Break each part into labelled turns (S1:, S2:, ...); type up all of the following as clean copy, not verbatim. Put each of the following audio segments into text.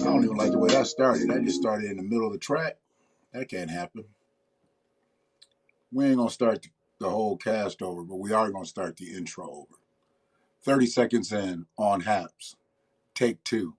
S1: I don't even like the way that started. I just started in the middle of the track. That can't happen. We ain't gonna start the whole cast over, but we are gonna start the intro over. 30 seconds in on Haps. Take two.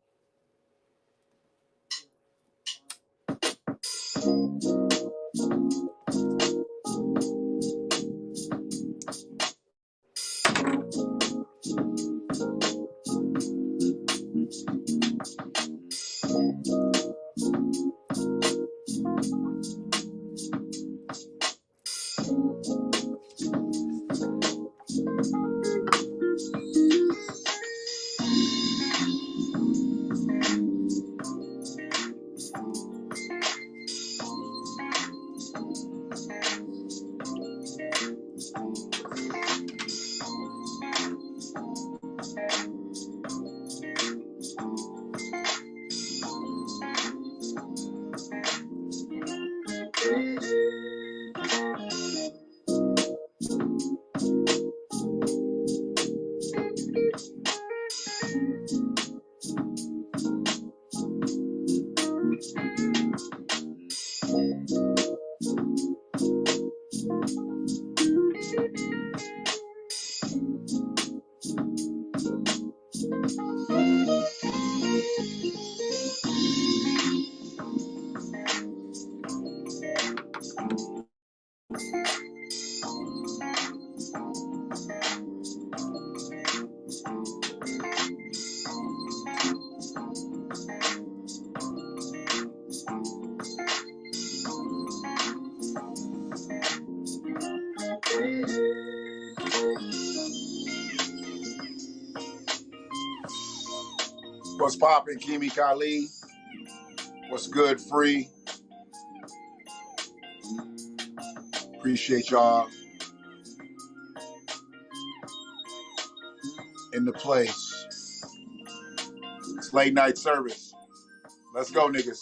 S1: What's poppin', Kimi Kali? What's good, Free? Appreciate y'all in the place. It's late night service. Let's go, niggas.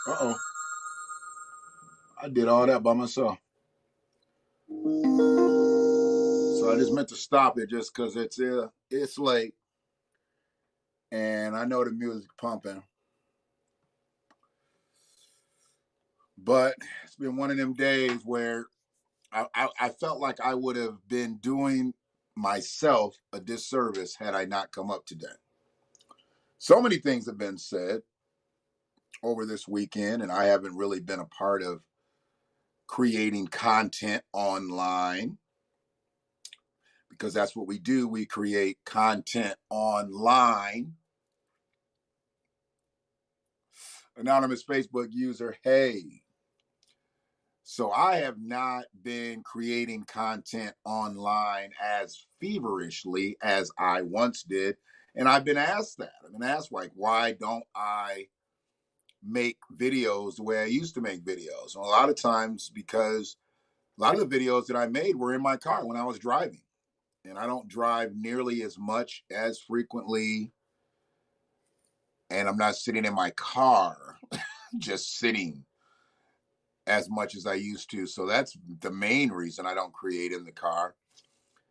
S1: Uh-oh. I did all that by myself. So I just meant to stop it just because it's late. And I know the music pumping. But it's been one of them days where I felt like I would have been doing myself a disservice had I not come up today. So many things have been said over this weekend, and I haven't really been a part of creating content online because that's what we do. We create content online. Anonymous Facebook user, hey. So I have not been creating content online as feverishly as I once did. And I've been asked that. I've been asked, like, why don't I make videos the way I used to make videos? And a lot of times because a lot of the videos that I made were in my car when I was driving. And I don't drive nearly as much as frequently. And I'm not sitting in my car, just sitting as much as I used to. So that's the main reason I don't create in the car.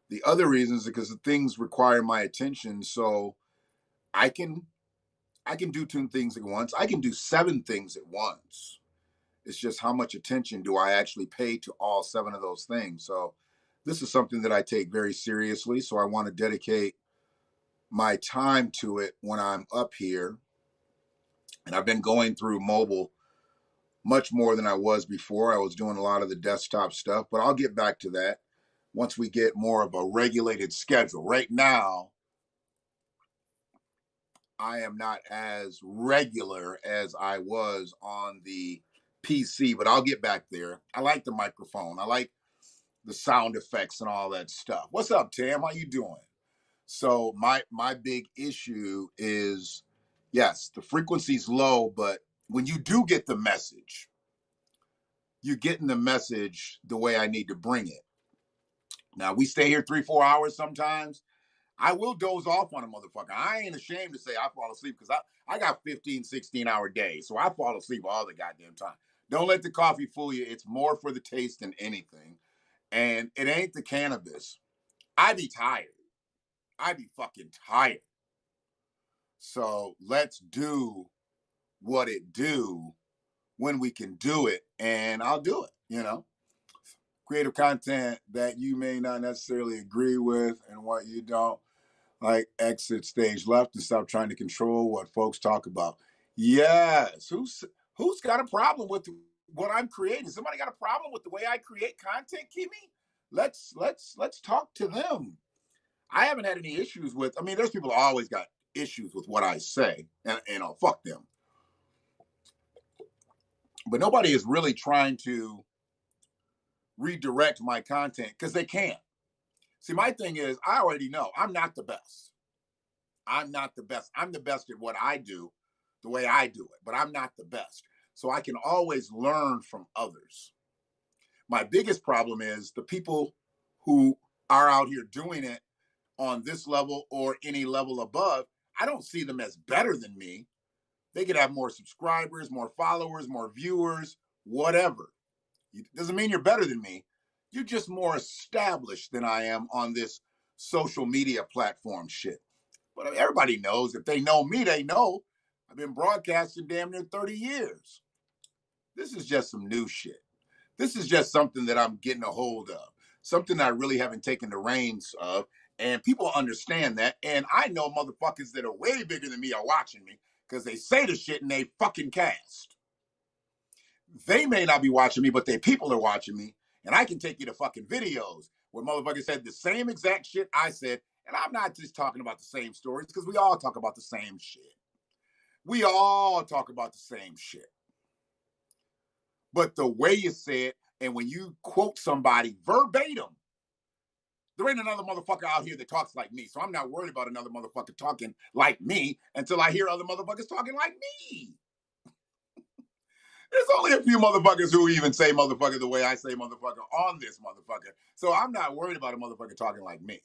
S1: The other reason is because the things require my attention. So I can do two things at once. I can do 7 things at once. It's just how much attention do I actually pay to all 7 of those things. So this is something that I take very seriously. So I want to dedicate my time to it when I'm up here. And I've been going through mobile much more than I was before. I was doing a lot of the desktop stuff, but I'll get back to that. once we get more of a regulated schedule. Right now, I am not as regular as I was on the PC, but I'll get back there. I like the microphone. I like the sound effects and all that stuff. What's up, Tam? How you doing? So my big issue is, yes, the frequency's low, but when you do get the message, you're getting the message the way I need to bring it. Now we stay here 3-4 hours sometimes. I will doze off on a motherfucker. I ain't ashamed to say I fall asleep because I got 15, 16-hour days. So I fall asleep all the goddamn time. Don't let the coffee fool you. It's more for the taste than anything. And it ain't the cannabis. I be tired. I be fucking tired. So let's do what it do when we can do it. And I'll do it, you know. Creative content that you may not necessarily agree with and what you don't like, exit stage left and stop trying to control what folks talk about. Yes. Who's got a problem with what I'm creating? Somebody got a problem with the way I create content, Kimmy? Let's talk to them. I haven't had any issues with, I mean, there's people who always got issues with what I say, and I'll fuck them. But nobody is really trying to redirect my content because they can't. See, my thing is, I already know I'm not the best. I'm not the best. I'm the best at what I do, the way I do it, but I'm not the best. So I can always learn from others. My biggest problem is the people who are out here doing it on this level or any level above. I don't see them as better than me. They could have more subscribers, more followers, more viewers, whatever. It doesn't mean you're better than me. You're just more established than I am on this social media platform shit. But everybody knows. If they know me, they know. I've been broadcasting damn near 30 years. This is just some new shit. This is just something that I'm getting a hold of. Something I really haven't taken the reins of. And people understand that. And I know motherfuckers that are way bigger than me are watching me because they say the shit and they fucking cast. They may not be watching me, but their people are watching me. And I can take you to fucking videos where motherfuckers said the same exact shit I said. And I'm not just talking about the same stories because we all talk about the same shit. We all talk about the same shit. But the way you say it, and when you quote somebody verbatim, there ain't another motherfucker out here that talks like me. So I'm not worried about another motherfucker talking like me until I hear other motherfuckers talking like me. There's only a few motherfuckers who even say motherfucker the way I say motherfucker on this motherfucker. So I'm not worried about a motherfucker talking like me.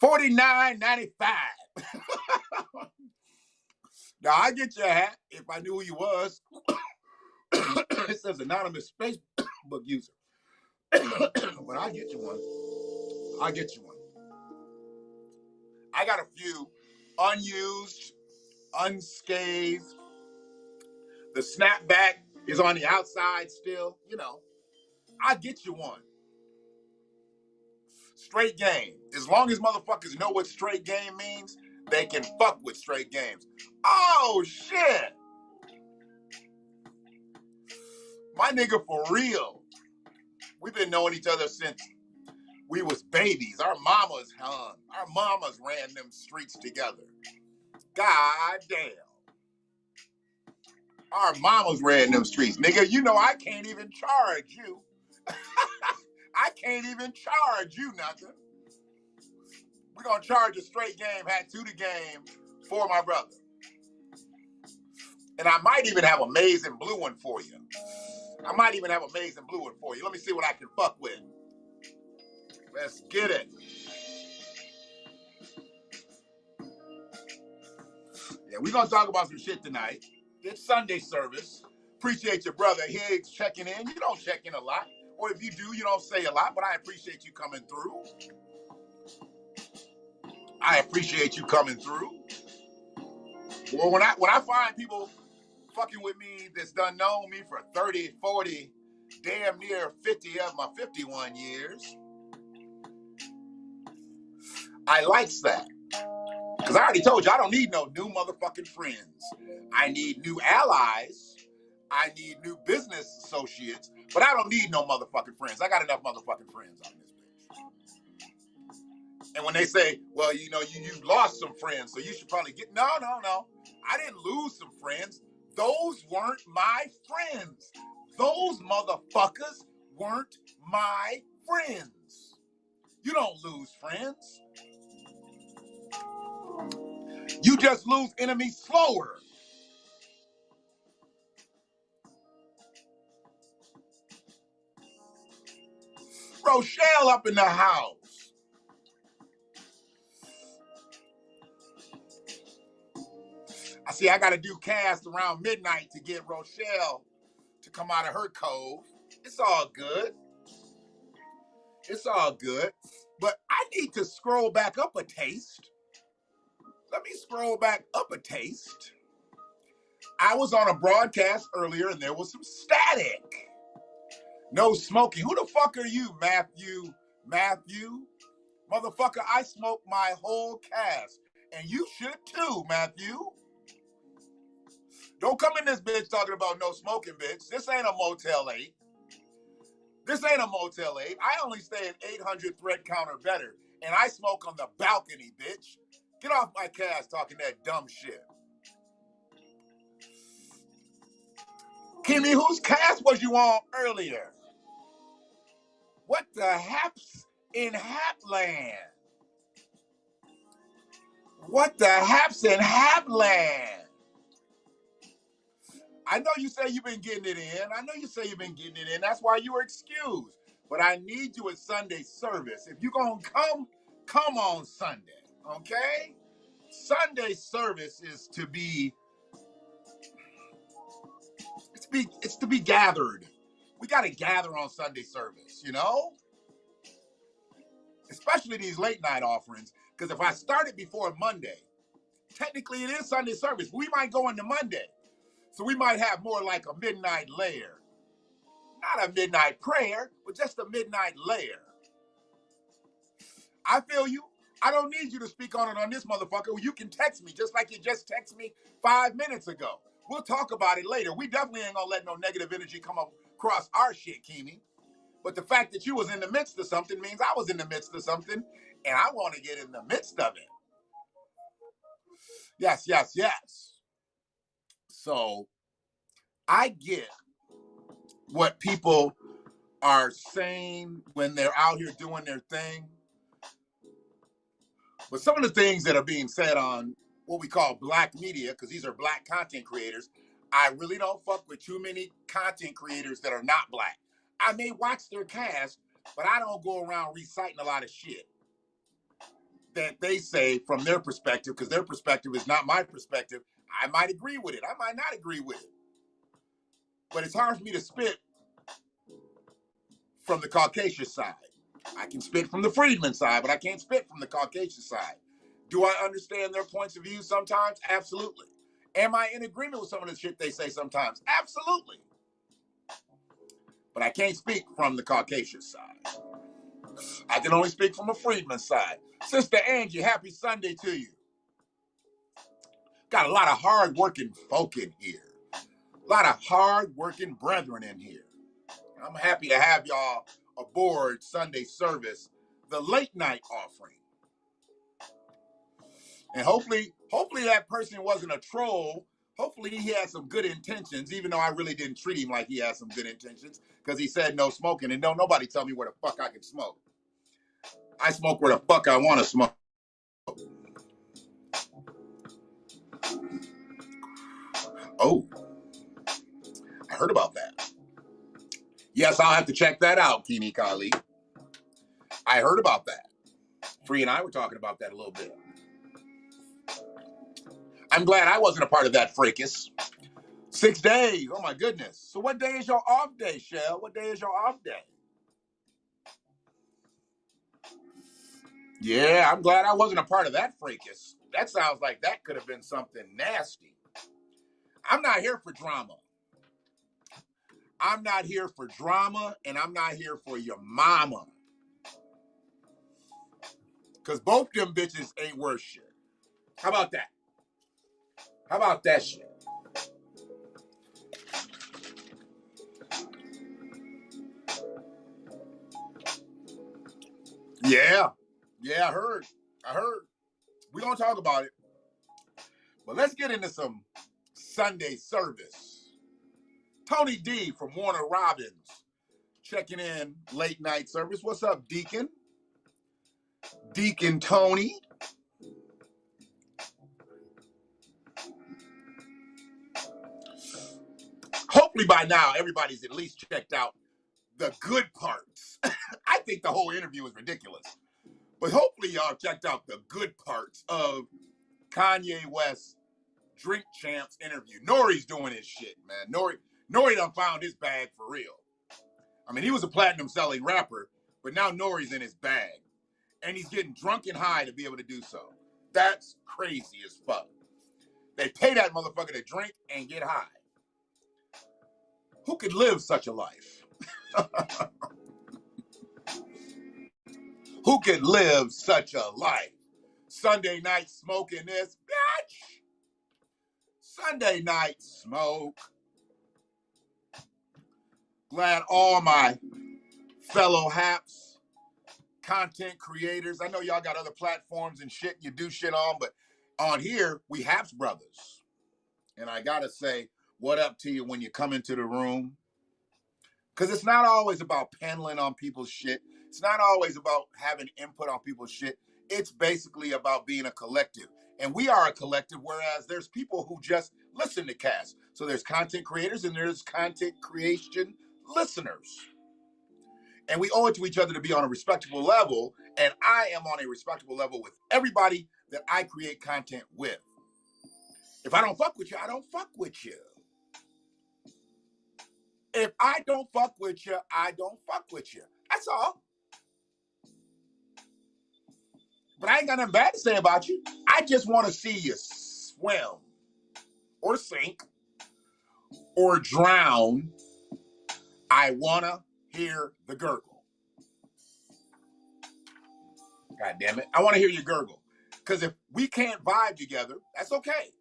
S1: $49.95. Now I get your hat if I knew who you was. It says anonymous Facebook user. But I get you one. I get you one. I got a few unused, unscathed. The snapback is on the outside still. You know, I get you one. Straight game. As long as motherfuckers know what straight game means, they can fuck with straight games. Oh shit. My nigga for real. We've been knowing each other since we was babies. Our mamas hung. Our mamas ran them streets together. God damn. Our mamas ran them streets. Nigga, you know I can't even charge you. I can't even charge you nothing. We're going to charge a straight game hat to the game for my brother. And I might even have a maize and blue one for you. I might even have a maize and blue one for you. Let me see what I can fuck with. Let's get it. Yeah, we're going to talk about some shit tonight. It's Sunday service. Appreciate your brother Higgs checking in. You don't check in a lot. Or if you do, you don't say a lot, but I appreciate you coming through. I appreciate you coming through. Well, when I find people fucking with me that's done known me for 30, 40, damn near 50 of my 51 years, I likes that. Because I already told you, I don't need no new motherfucking friends. I need new allies. I need new business associates, but I don't need no motherfucking friends. I got enough motherfucking friends on this bitch. And when they say, well, you know, you lost some friends, so you should probably get, no. I didn't lose some friends. Those weren't my friends. Those motherfuckers weren't my friends. You don't lose friends. You just lose enemies slower. Rochelle up in the house. I see I got to do cast around midnight to get Rochelle to come out of her cove. It's all good. It's all good. But I need to scroll back up a taste. Let me scroll back up a taste. I was on a broadcast earlier and there was some static. No smoking. Who the fuck are you, Matthew? Matthew? Motherfucker, I smoke my whole cast. And you should too, Matthew. Don't come in this bitch talking about no smoking, bitch. This ain't a Motel 8. This ain't a Motel 8. I only stay at 800 thread counter better. And I smoke on the balcony, bitch. Get off my cast talking that dumb shit. Kimmy, whose cast was you on earlier? What the haps in Hapland? What the haps in Hapland? I know you say you've been getting it in. That's why you were excused. But I need you at Sunday service. If you're going to come on Sunday, okay? Sunday service is to be gathered. We got to gather on Sunday service, you know? Especially these late night offerings. Because if I started before Monday, technically it is Sunday service. We might go into Monday. So we might have more like a midnight layer. Not a midnight prayer, but just a midnight layer. I feel you. I don't need you to speak on it on this motherfucker. You can text me just like you just texted me 5 minutes ago. We'll talk about it later. We definitely ain't gonna let no negative energy come across our shit, Kimi. But the fact that you was in the midst of something means I was in the midst of something, and I want to get in the midst of it. Yes. So I get what people are saying when they're out here doing their thing. But some of the things that are being said on what we call black media, because these are black content creators, I really don't fuck with too many content creators that are not black. I may watch their cast, but I don't go around reciting a lot of shit that they say from their perspective, because their perspective is not my perspective. I might agree with it. I might not agree with it. But it's hard for me to spit from the Caucasian side. I can spit from the Friedman side, but I can't spit from the Caucasian side. Do I understand their points of view sometimes? Absolutely. Am I in agreement with some of the shit they say sometimes? Absolutely. But I can't speak from the Caucasian side. I can only speak from a Friedman side. Sister Angie, happy Sunday to you. Got a lot of hard-working folk in here. A lot of hard-working brethren in here. I'm happy to have y'all aboard Sunday service, the late night offering. And hopefully that person wasn't a troll. Hopefully he had some good intentions, even though I really didn't treat him like he had some good intentions, because he said no smoking, and don't nobody tell me where the fuck I can smoke. I smoke where the fuck I want to smoke. Oh, I heard about that. Yes, I'll have to check that out, Kini Kali. I heard about that. Free and I were talking about that a little bit. I'm glad I wasn't a part of that fracas. 6 days. Oh my goodness. So what day is your off day, Shell? What day is your off day? Yeah, I'm glad I wasn't a part of that fracas. That sounds like that could have been something nasty. I'm not here for drama. I'm not here for drama, and I'm not here for your mama. Because both them bitches ain't worth shit. How about that? How about that shit? Yeah. Yeah, I heard. We're going to talk about it. But let's get into some Sunday service. Tony D from Warner Robins checking in late night service. What's up, Deacon? Deacon Tony. Hopefully by now everybody's at least checked out the good parts. I think the whole interview was ridiculous. But hopefully y'all checked out the good parts of Kanye West's Drink Champs interview. Nori's doing his shit, man. Nori done found his bag for real. I mean, he was a platinum selling rapper, but now Nori's in his bag. And he's getting drunk and high to be able to do so. That's crazy as fuck. They pay that motherfucker to drink and get high. Who could live such a life? Who could live such a life? Sunday night smoking this, bitch. Sunday night smoke. Glad all my fellow haps, content creators, I know y'all got other platforms and shit you do shit on, but on here, we haps brothers. And I gotta say, what up to you when you come into the room? Because it's not always about paneling on people's shit. It's not always about having input on people's shit. It's basically about being a collective. And we are a collective, whereas there's people who just listen to cast. So there's content creators and there's content creation listeners. And we owe it to each other to be on a respectable level. And I am on a respectable level with everybody that I create content with. If I don't fuck with you, I don't fuck with you. If I don't fuck with you, I don't fuck with you. That's all. But I ain't got nothing bad to say about you. I just want to see you swim or sink or drown. I want to hear the gurgle. God damn it. I want to hear you gurgle. Because if we can't vibe together, that's okay.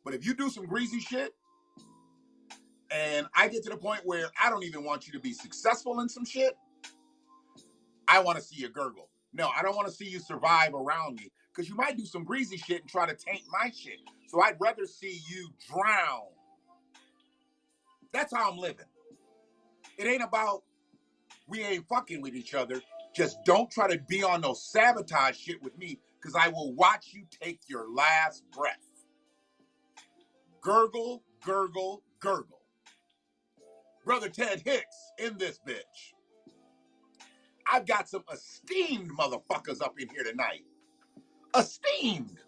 S1: But if you do some greasy shit, and I get to the point where I don't even want you to be successful in some shit, I want to see you gurgle. No, I don't want to see you survive around me, because you might do some greasy shit and try to taint my shit. So I'd rather see you drown. That's how I'm living. It ain't about we ain't fucking with each other. Just don't try to be on no sabotage shit with me, because I will watch you take your last breath. Gurgle, gurgle, gurgle. Brother Ted Hicks in this bitch. I've got some esteemed motherfuckers up in here tonight. Esteemed.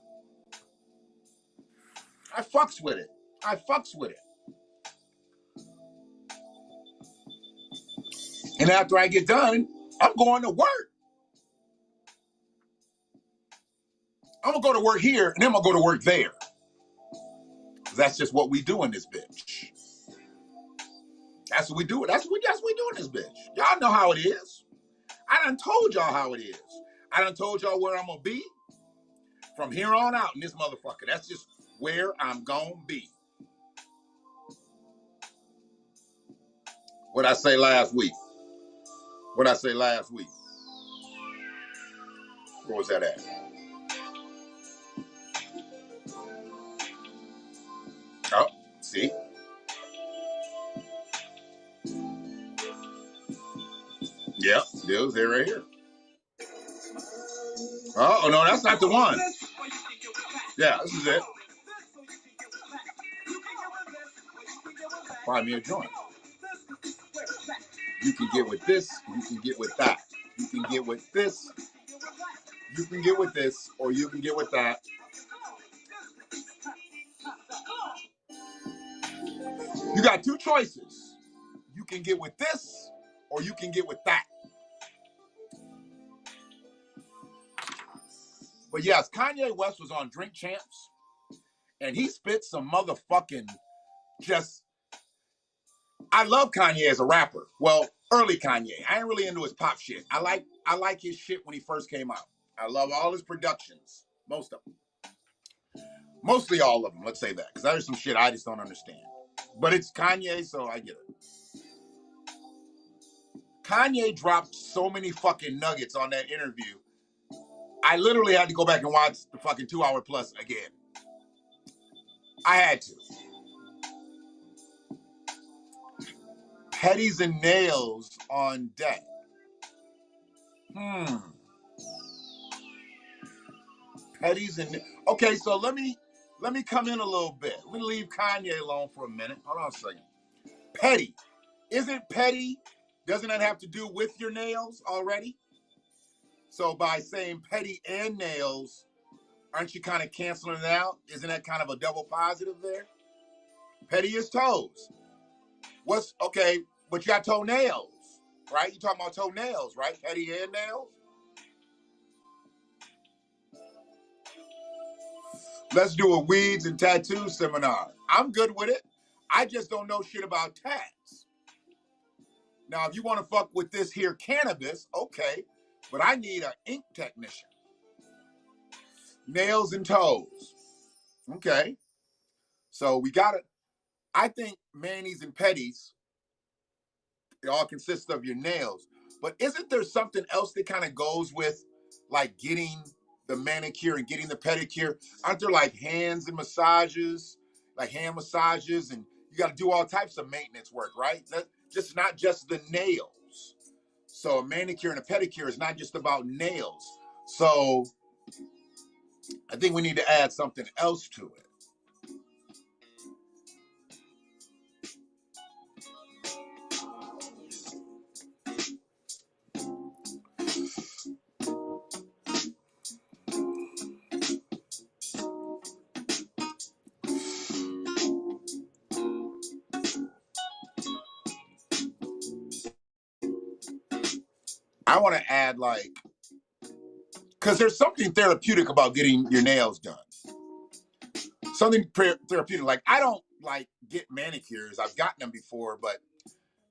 S1: I fucks with it. I fucks with it. And after I get done, I'm going to work. I'm going to go to work here, and then I'm going to go to work there. That's just what we do in this bitch. That's what we do. That's what we do in this bitch. Y'all know how it is. I done told y'all how it is. I done told y'all where I'm going to be from here on out in this motherfucker. That's just where I'm going to be. What I say last week? What I say last week? Where was that at? Oh, see? Yep, it was there right here. Oh, no, that's not the one. Yeah, this is it. Buy me a joint. You can get with this, you can get with that. You can get with this, you can get with this, or you can get with that. You got two choices. You can get with this, or you can get with that. But yes, Kanye West was on Drink Champs, and he spit some motherfucking just... I love Kanye as a rapper. Well, early Kanye. I ain't really into his pop shit. I like his shit when he first came out. I love all his productions. Most of them. Mostly all of them, let's say that. Because there's some shit I just don't understand. But it's Kanye, so I get it. Kanye dropped so many fucking nuggets on that interview. I literally had to go back and watch the fucking 2 hour plus again. I had to. Petties and nails on deck. Petties and okay, so let me come in a little bit. Let me leave Kanye alone for a minute. Hold on a second. Petty. Isn't petty, doesn't that have to do with your nails already? So by saying petty and nails, aren't you kind of canceling it out? Isn't that kind of a double positive there? Petty is toes. What's okay, but you got toenails, right? You talking about toenails, right? Petty and nails? Let's do a weeds and tattoos seminar. I'm good with it. I just don't know shit about tats. Now, if you want to fuck with this here cannabis, okay, but I need an ink technician. Nails and toes. Okay. So we got it. I think manis and petties, they all consist of your nails. But isn't there something else that kind of goes with like getting the manicure and getting the pedicure? Aren't there like hands and massages, like hand massages, and you got to do all types of maintenance work, right? That's just not just the nails. So a manicure and a pedicure is not just about nails. So I think we need to add something else to it. I want to add like, because there's something therapeutic about getting your nails done. Something therapeutic. Like I don't like get manicures. I've gotten them before, but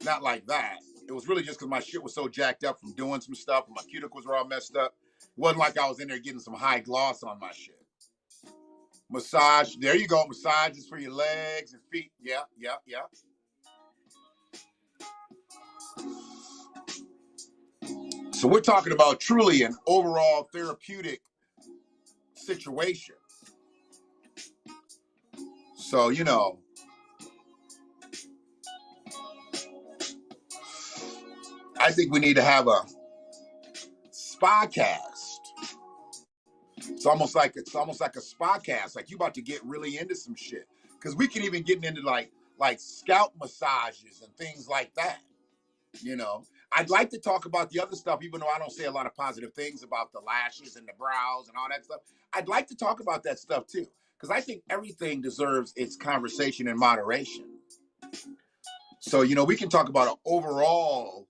S1: not like that. It was really just because my shit was so jacked up from doing some stuff and my cuticles were all messed up. It wasn't like I was in there getting some high gloss on my shit. Massage. There you go. Massages for your legs and feet. Yeah, yeah, yeah. So we're talking about truly an overall therapeutic situation. So, you know, I think we need to have a spa cast. It's almost like a spa cast. Like you about to get really into some shit. Because we can even get into like scalp massages and things like that. You know, I'd like to talk about the other stuff, even though I don't say a lot of positive things about the lashes and the brows and all that stuff. I'd like to talk about that stuff too, because I think everything deserves its conversation in moderation. So, you know, we can talk about an overall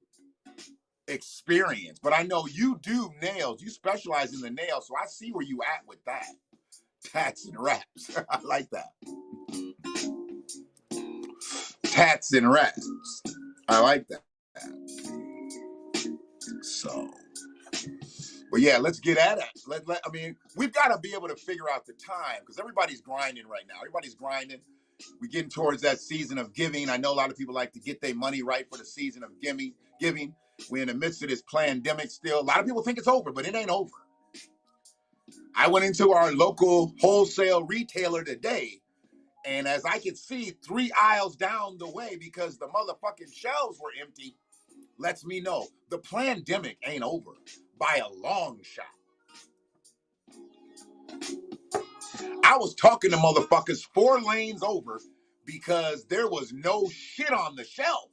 S1: experience, but I know you do nails. You specialize in the nails, so I see where you at with that. Tats and wraps. I like that. Tats and wraps. I like that. So, but yeah, let's get at it. I mean, we've got to be able to figure out the time because everybody's grinding right now. Everybody's grinding. We're getting towards that season of giving. I know a lot of people like to get their money right for the season of giving. We're in the midst of this pandemic still. A lot of people think it's over, but it ain't over. I went into our local wholesale retailer today, and as I could see 3 aisles down the way because the motherfucking shelves were empty, lets me know the pandemic ain't over by a long shot. I was talking to motherfuckers 4 lanes over because there was no shit on the shelf.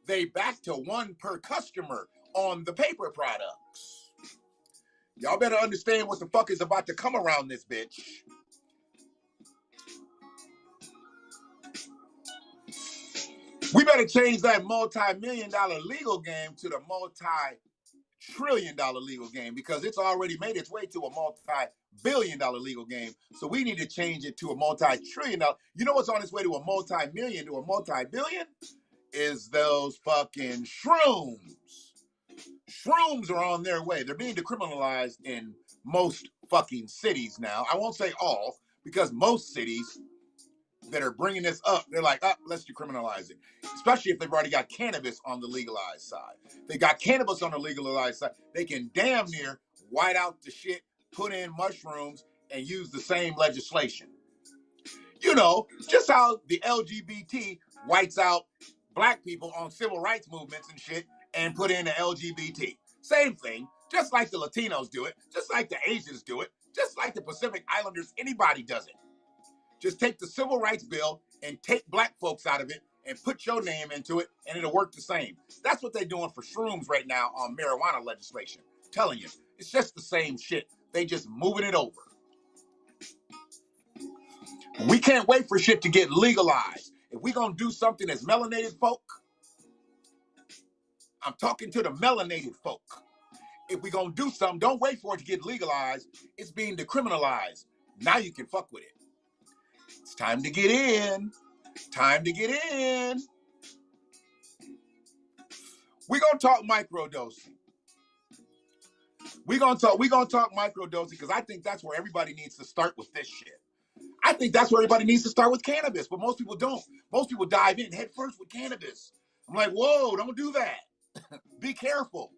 S1: They back to 1 per customer on the paper products. Y'all better understand what the fuck is about to come around this bitch. We better change that multi-million-dollar legal game to the multi-trillion-dollar legal game because it's already made its way to a multi-billion-dollar legal game. So we need to change it to a multi-trillion-dollar. You know what's on its way to a multi-million to a multi-billion? Is those fucking shrooms. Shrooms are on their way. They're being decriminalized in most fucking cities now. I won't say all because most cities that are bringing this up. They're like, oh, let's decriminalize it. Especially if they've already got cannabis on the legalized side. They got cannabis on the legalized side. They can damn near white out the shit, put in mushrooms, and use the same legislation. You know, just how the LGBT whites out black people on civil rights movements and shit and put in the LGBT. Same thing, just like the Latinos do it, just like the Asians do it, just like the Pacific Islanders, anybody does it. Just take the civil rights bill and take black folks out of it and put your name into it and it'll work the same. That's what they're doing for shrooms right now on marijuana legislation. I'm telling you, it's just the same shit. They just moving it over. We can't wait for shit to get legalized. If we gonna do something as melanated folk, I'm talking to the melanated folk. If we gonna do something, don't wait for it to get legalized. It's being decriminalized. Now you can fuck with it. It's time to get in. Time to get in. We're gonna talk microdosing. We're gonna talk microdosing because I think that's where everybody needs to start with this shit. I think that's where everybody needs to start with cannabis, but most people don't. Most people dive in head first with cannabis. I'm like, whoa, don't do that. Be careful.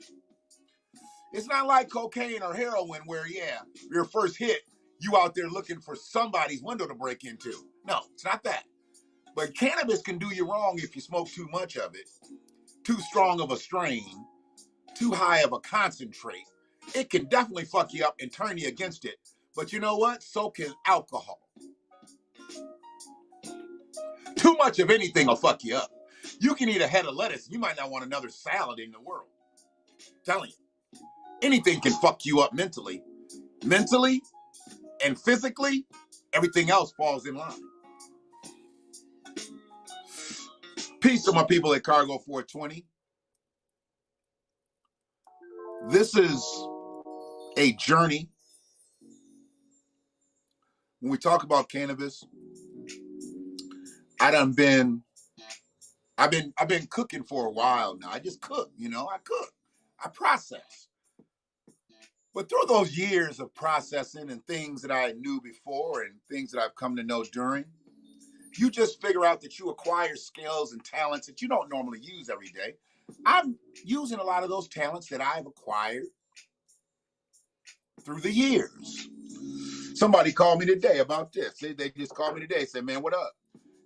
S1: It's not like cocaine or heroin where, yeah, your first hit, you out there looking for somebody's window to break into. No, it's not that. But cannabis can do you wrong if you smoke too much of it, too strong of a strain, too high of a concentrate. It can definitely fuck you up and turn you against it. But you know what? So can alcohol. Too much of anything will fuck you up. You can eat a head of lettuce. You might not want another salad in the world. I'm telling you. Anything can fuck you up mentally. Mentally and physically, everything else falls in line. Peace to my people at Cargo 420. This is a journey. When we talk about cannabis, I've been cooking for a while now. I just cook, I cook. I process. But through those years of processing and things that I knew before and things that I've come to know during, you just figure out that you acquire skills and talents that you don't normally use every day. I'm using a lot of those talents that I've acquired through the years. Somebody called me today about this. They just called me today. Said, man, what up?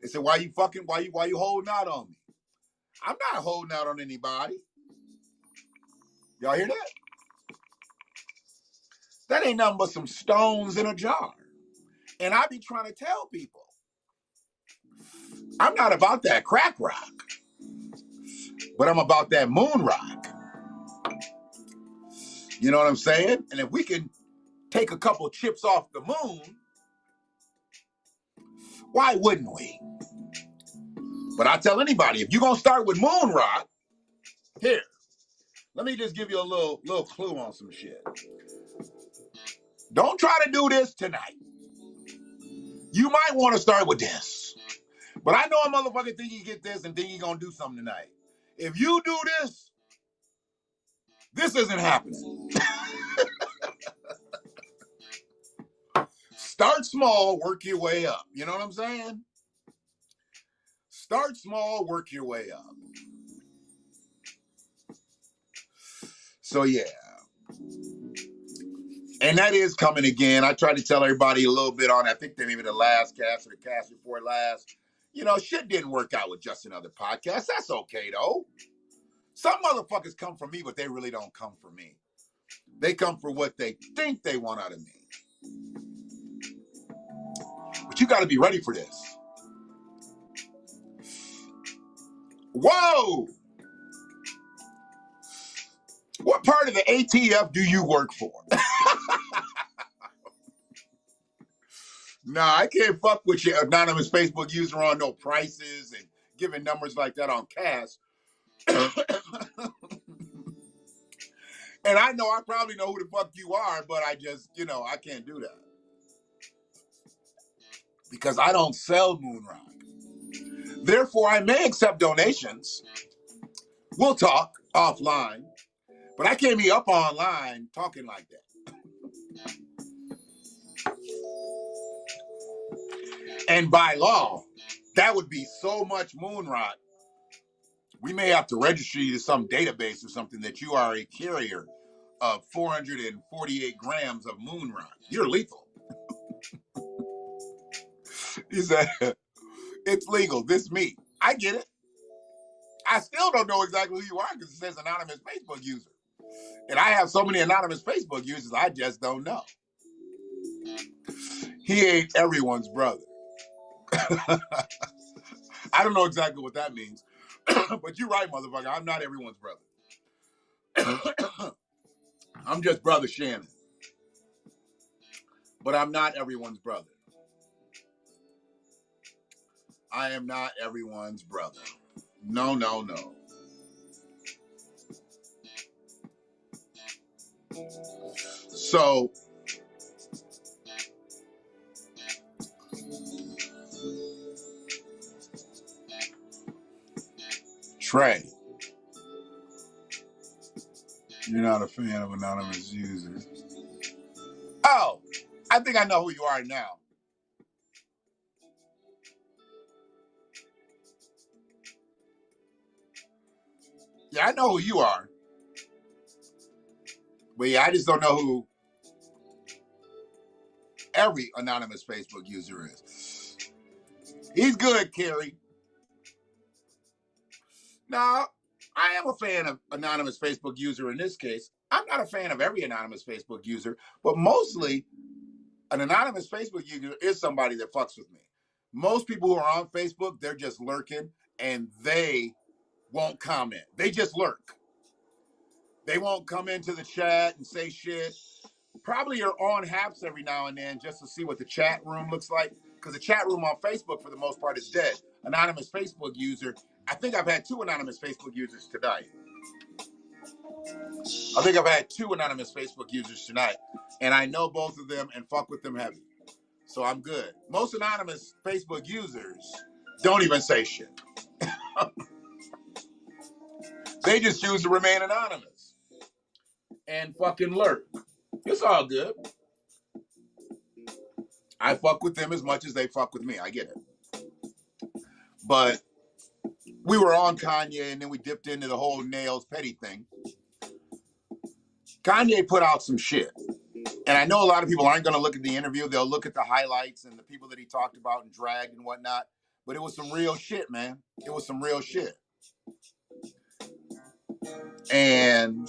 S1: They said, why you holding out on me? I'm not holding out on anybody. Y'all hear that? That ain't nothing but some stones in a jar. And I be trying to tell people, I'm not about that crack rock, but I'm about that moon rock. You know what I'm saying? And if we can take a couple chips off the moon, why wouldn't we? But I tell anybody, if you're going to start with moon rock, here, let me just give you a little clue on some shit. Don't try to do this tonight. You might want to start with this. But I know a motherfucker think he get this and think he going to do something tonight. If you do this, this isn't happening. Start small, work your way up. You know what I'm saying? Start small, work your way up. So yeah. And that is coming again. I tried to tell everybody a little bit on, I think maybe the last cast or the cast before last. Shit didn't work out with just another podcast. That's okay though. Some motherfuckers come for me, but they really don't come for me. They come for what they think they want out of me. But you got to be ready for this. Whoa! What part of the ATF do you work for? Nah, I can't fuck with your anonymous Facebook user on no prices and giving numbers like that on Cast. And I know I probably know who the fuck you are, but I just, I can't do that. Because I don't sell moon rock. Therefore, I may accept donations. We'll talk offline. But I can't be up online talking like that. And by law, That would be so much moon rock. We may have to register you to some database or something that you are a carrier of 448 grams of moon rock. You're lethal. He said, it's legal. This me. I get it. I still don't know exactly who you are because it says anonymous Facebook user. And I have so many anonymous Facebook users, I just don't know. He ain't everyone's brother. I don't know exactly what that means. But you're right, motherfucker. I'm not everyone's brother. I'm just Brother Shannon. But I'm not everyone's brother. I am not everyone's brother. No, no, no. So, Trey, you're not a fan of anonymous users. Oh, I think I know who you are now. Yeah, I know who you are. But yeah, I just don't know who every anonymous Facebook user is. He's good, Kerry. Now, I am a fan of anonymous Facebook user in this case. I'm not a fan of every anonymous Facebook user, but mostly an anonymous Facebook user is somebody that fucks with me. Most people who are on Facebook, they're just lurking and they won't comment. They just lurk. They won't come into the chat and say shit. Probably are on Haps every now and then just to see what the chat room looks like. Because the chat room on Facebook, for the most part, is dead. Anonymous Facebook user. I think I've had 2 anonymous Facebook users tonight. And I know both of them and fuck with them heavy. So I'm good. Most anonymous Facebook users don't even say shit. They just choose to remain anonymous and fucking lurk. It's all good. I fuck with them as much as they fuck with me. I get it. But we were on Kanye and then we dipped into the whole Nails Petty thing. Kanye put out some shit. And I know a lot of people aren't going to look at the interview. They'll look at the highlights and the people that he talked about and dragged and whatnot. But it was some real shit, man. It was some real shit. And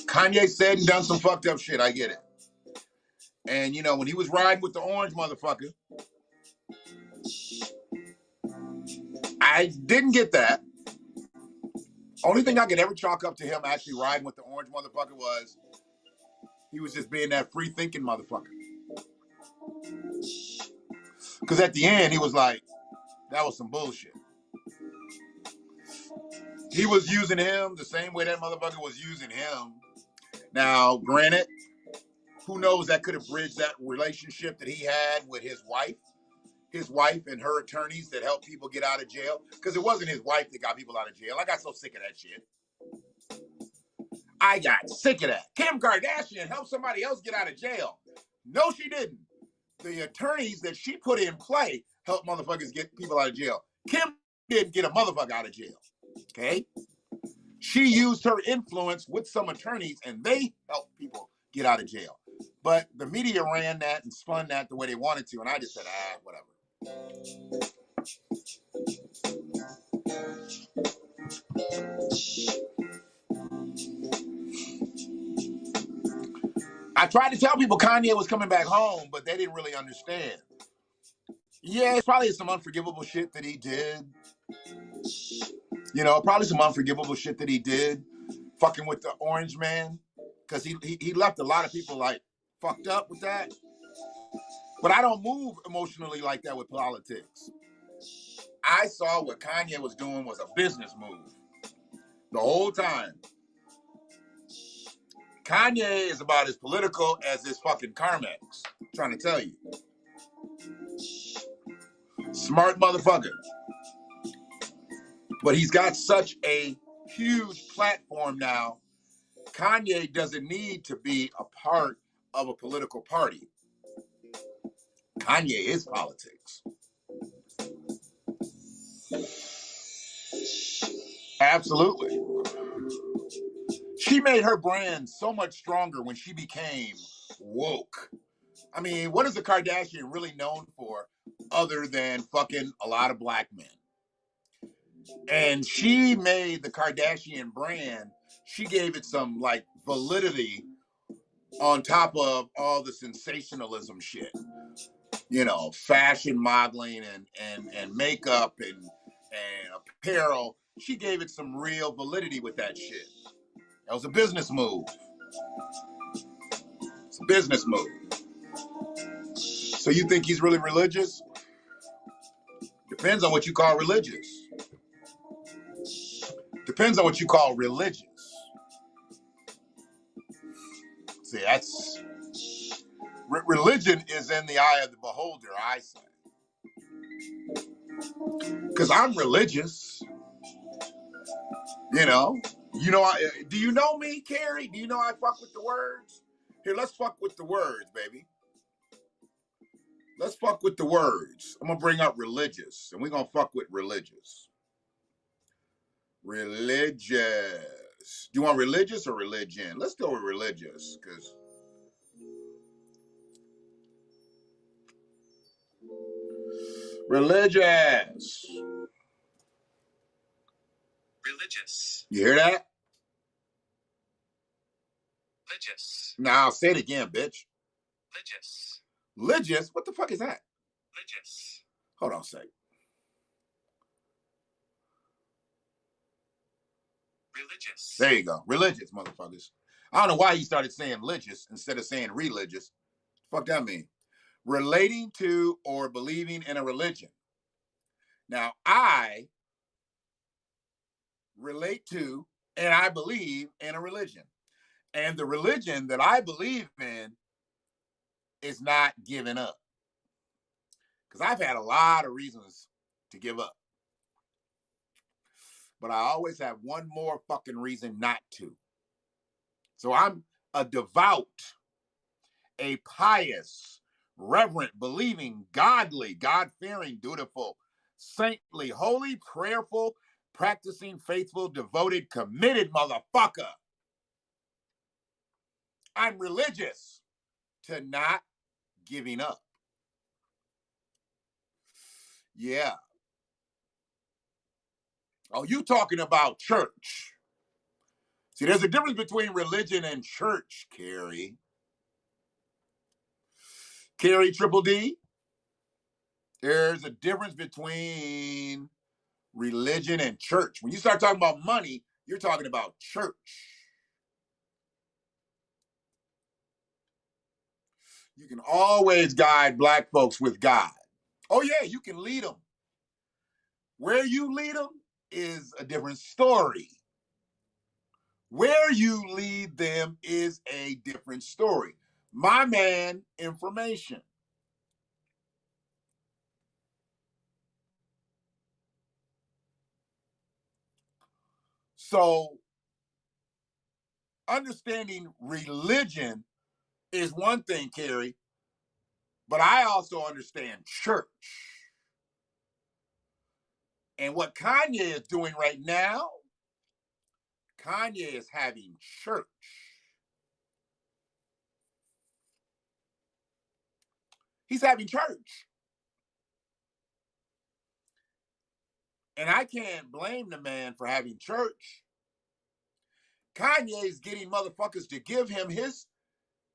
S1: Kanye said and done some fucked up shit. I get it. And, you know, when he was riding with the orange motherfucker, I didn't get that. Only thing I could ever chalk up to him actually riding with the orange motherfucker was he was just being that free thinking motherfucker. Because at the end, he was like, that was some bullshit. He was using him the same way that motherfucker was using him. Now, granted, who knows, that could have bridged that relationship that he had with his wife and her attorneys that helped people get out of jail. Because it wasn't his wife that got people out of jail. I got so sick of that shit. I got sick of that. Kim Kardashian helped somebody else get out of jail. No, she didn't. The attorneys that she put in play helped motherfuckers get people out of jail. Kim didn't get a motherfucker out of jail. Okay? She used her influence with some attorneys and they helped people get out of jail. But the media ran that and spun that the way they wanted to, and I just said, whatever. I tried to tell people Kanye was coming back home, but they didn't really understand. Yeah, it's probably some unforgivable shit that he did. You know, probably some unforgivable shit that he did, fucking with the orange man, because he left a lot of people like fucked up with that. But I don't move emotionally like that with politics. I saw what Kanye was doing was a business move the whole time. Kanye is about as political as this fucking Carmex. I'm trying to tell you. Smart motherfucker. But he's got such a huge platform now. Kanye doesn't need to be a part of a political party. Kanye is politics. Absolutely. She made her brand so much stronger when she became woke. I mean, what is the Kardashian really known for other than fucking a lot of black men? And she made the Kardashian brand, she gave it some like validity on top of all the sensationalism shit. You know, fashion modeling and makeup and apparel. She gave it some real validity with that shit. That was a business move. It's a business move. So you think he's really religious? Depends on what you call religious. Depends on what you call religious. See, that's religion is in the eye of the beholder, I say. Because I'm religious. You know, do you know me, Carrie? Do you know I fuck with the words? Here, let's fuck with the words, baby. Let's fuck with the words. I'm going to bring up religious, and we're going to fuck with religious. Religious. Do you want religious or religion? Let's go with religious, because religious.
S2: Religious.
S1: You hear that?
S2: Religious.
S1: Now, say it again, bitch.
S2: Religious.
S1: Religious? What the fuck is that?
S2: Religious.
S1: Hold on a sec.
S2: Religious.
S1: There you go. Religious, motherfuckers. I don't know why you started saying religious instead of saying religious. Fuck that mean? Relating to or believing in a religion. Now, I relate to and I believe in a religion. And the religion that I believe in is not giving up. Because I've had a lot of reasons to give up. But I always have one more fucking reason not to. So I'm a devout, a pious, reverent, believing, godly, God-fearing, dutiful, saintly, holy, prayerful, practicing, faithful, devoted, committed motherfucker. I'm religious to not giving up. Yeah. Oh, you talking about church. See, there's a difference between religion and church, Carrie. Carrie Triple D. There's a difference between religion and church. When you start talking about money, you're talking about church. You can always guide black folks with God. Oh, yeah, you can lead them. Where you lead them is a different story. Where you lead them is a different story. My man, information. So, understanding religion is one thing, Carrie, but I also understand church. And what Kanye is doing right now, Kanye is having church. He's having church. And I can't blame the man for having church. Kanye is getting motherfuckers to give him his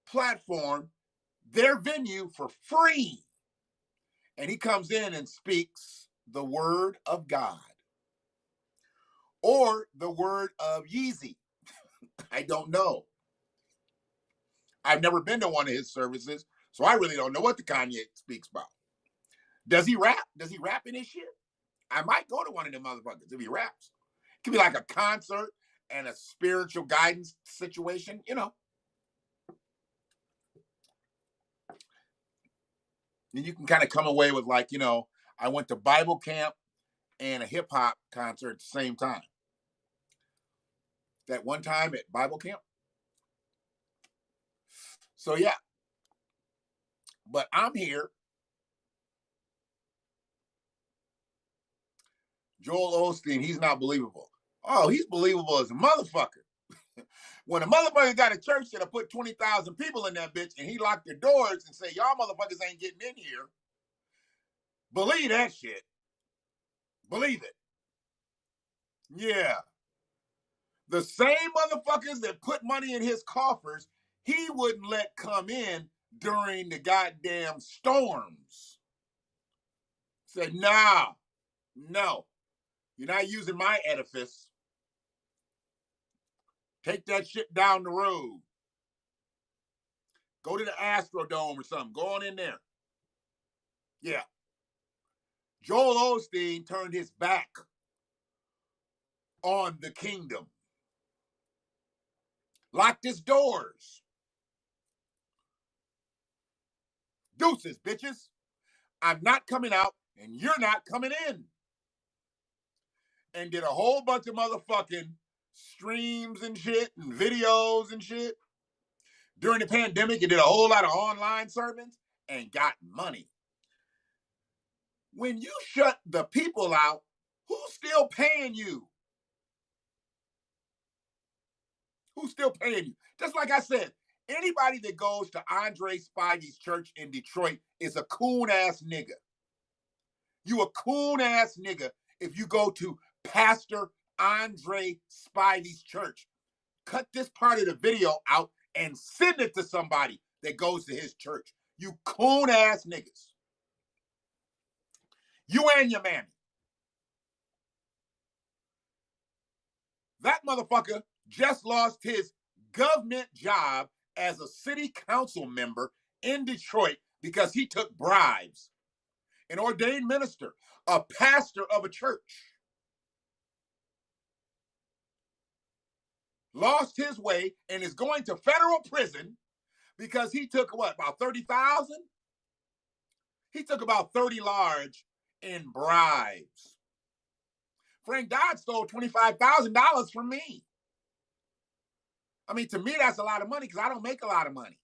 S1: platform, their venue for free. And he comes in and speaks the word of God or the word of Yeezy. I don't know. I've never been to one of his services, so I really don't know what the Kanye speaks about. Does he rap? Does he rap in his shit? I might go to one of them motherfuckers if he raps. It could be like a concert and a spiritual guidance situation, you know. And you can kind of come away with like, you know, I went to Bible camp and a hip hop concert at the same time. That one time at Bible camp. So yeah, but I'm here. Joel Osteen, he's not believable. Oh, he's believable as a motherfucker. When a motherfucker got a church that'll put 20,000 people in that bitch and he locked the doors and say, y'all motherfuckers ain't getting in here. Believe that shit. Believe it. Yeah. The same motherfuckers that put money in his coffers, he wouldn't let come in during the goddamn storms. Said, nah, no, you're not using my edifice. Take that shit down the road. Go to the Astrodome or something. Go on in there. Yeah. Joel Osteen turned his back on the kingdom. Locked his doors. Deuces, bitches. I'm not coming out and you're not coming in. And did a whole bunch of motherfucking streams and shit and videos and shit. During the pandemic, he did a whole lot of online sermons and got money. When you shut the people out, who's still paying you? Who's still paying you? Just like I said, anybody that goes to Andre Spivey's church in Detroit is a coon-ass nigga. You a coon-ass nigga if you go to Pastor Andre Spivey's church. Cut this part of the video out and send it to somebody that goes to his church. You coon-ass niggas. You and your mammy. That motherfucker just lost his government job as a city council member in Detroit because he took bribes. An ordained minister, a pastor of a church, lost his way and is going to federal prison because he took what, about 30,000? He took about 30 large in bribes. Frank Dodd stole $25,000 from me. I mean, to me, that's a lot of money because I don't make a lot of money.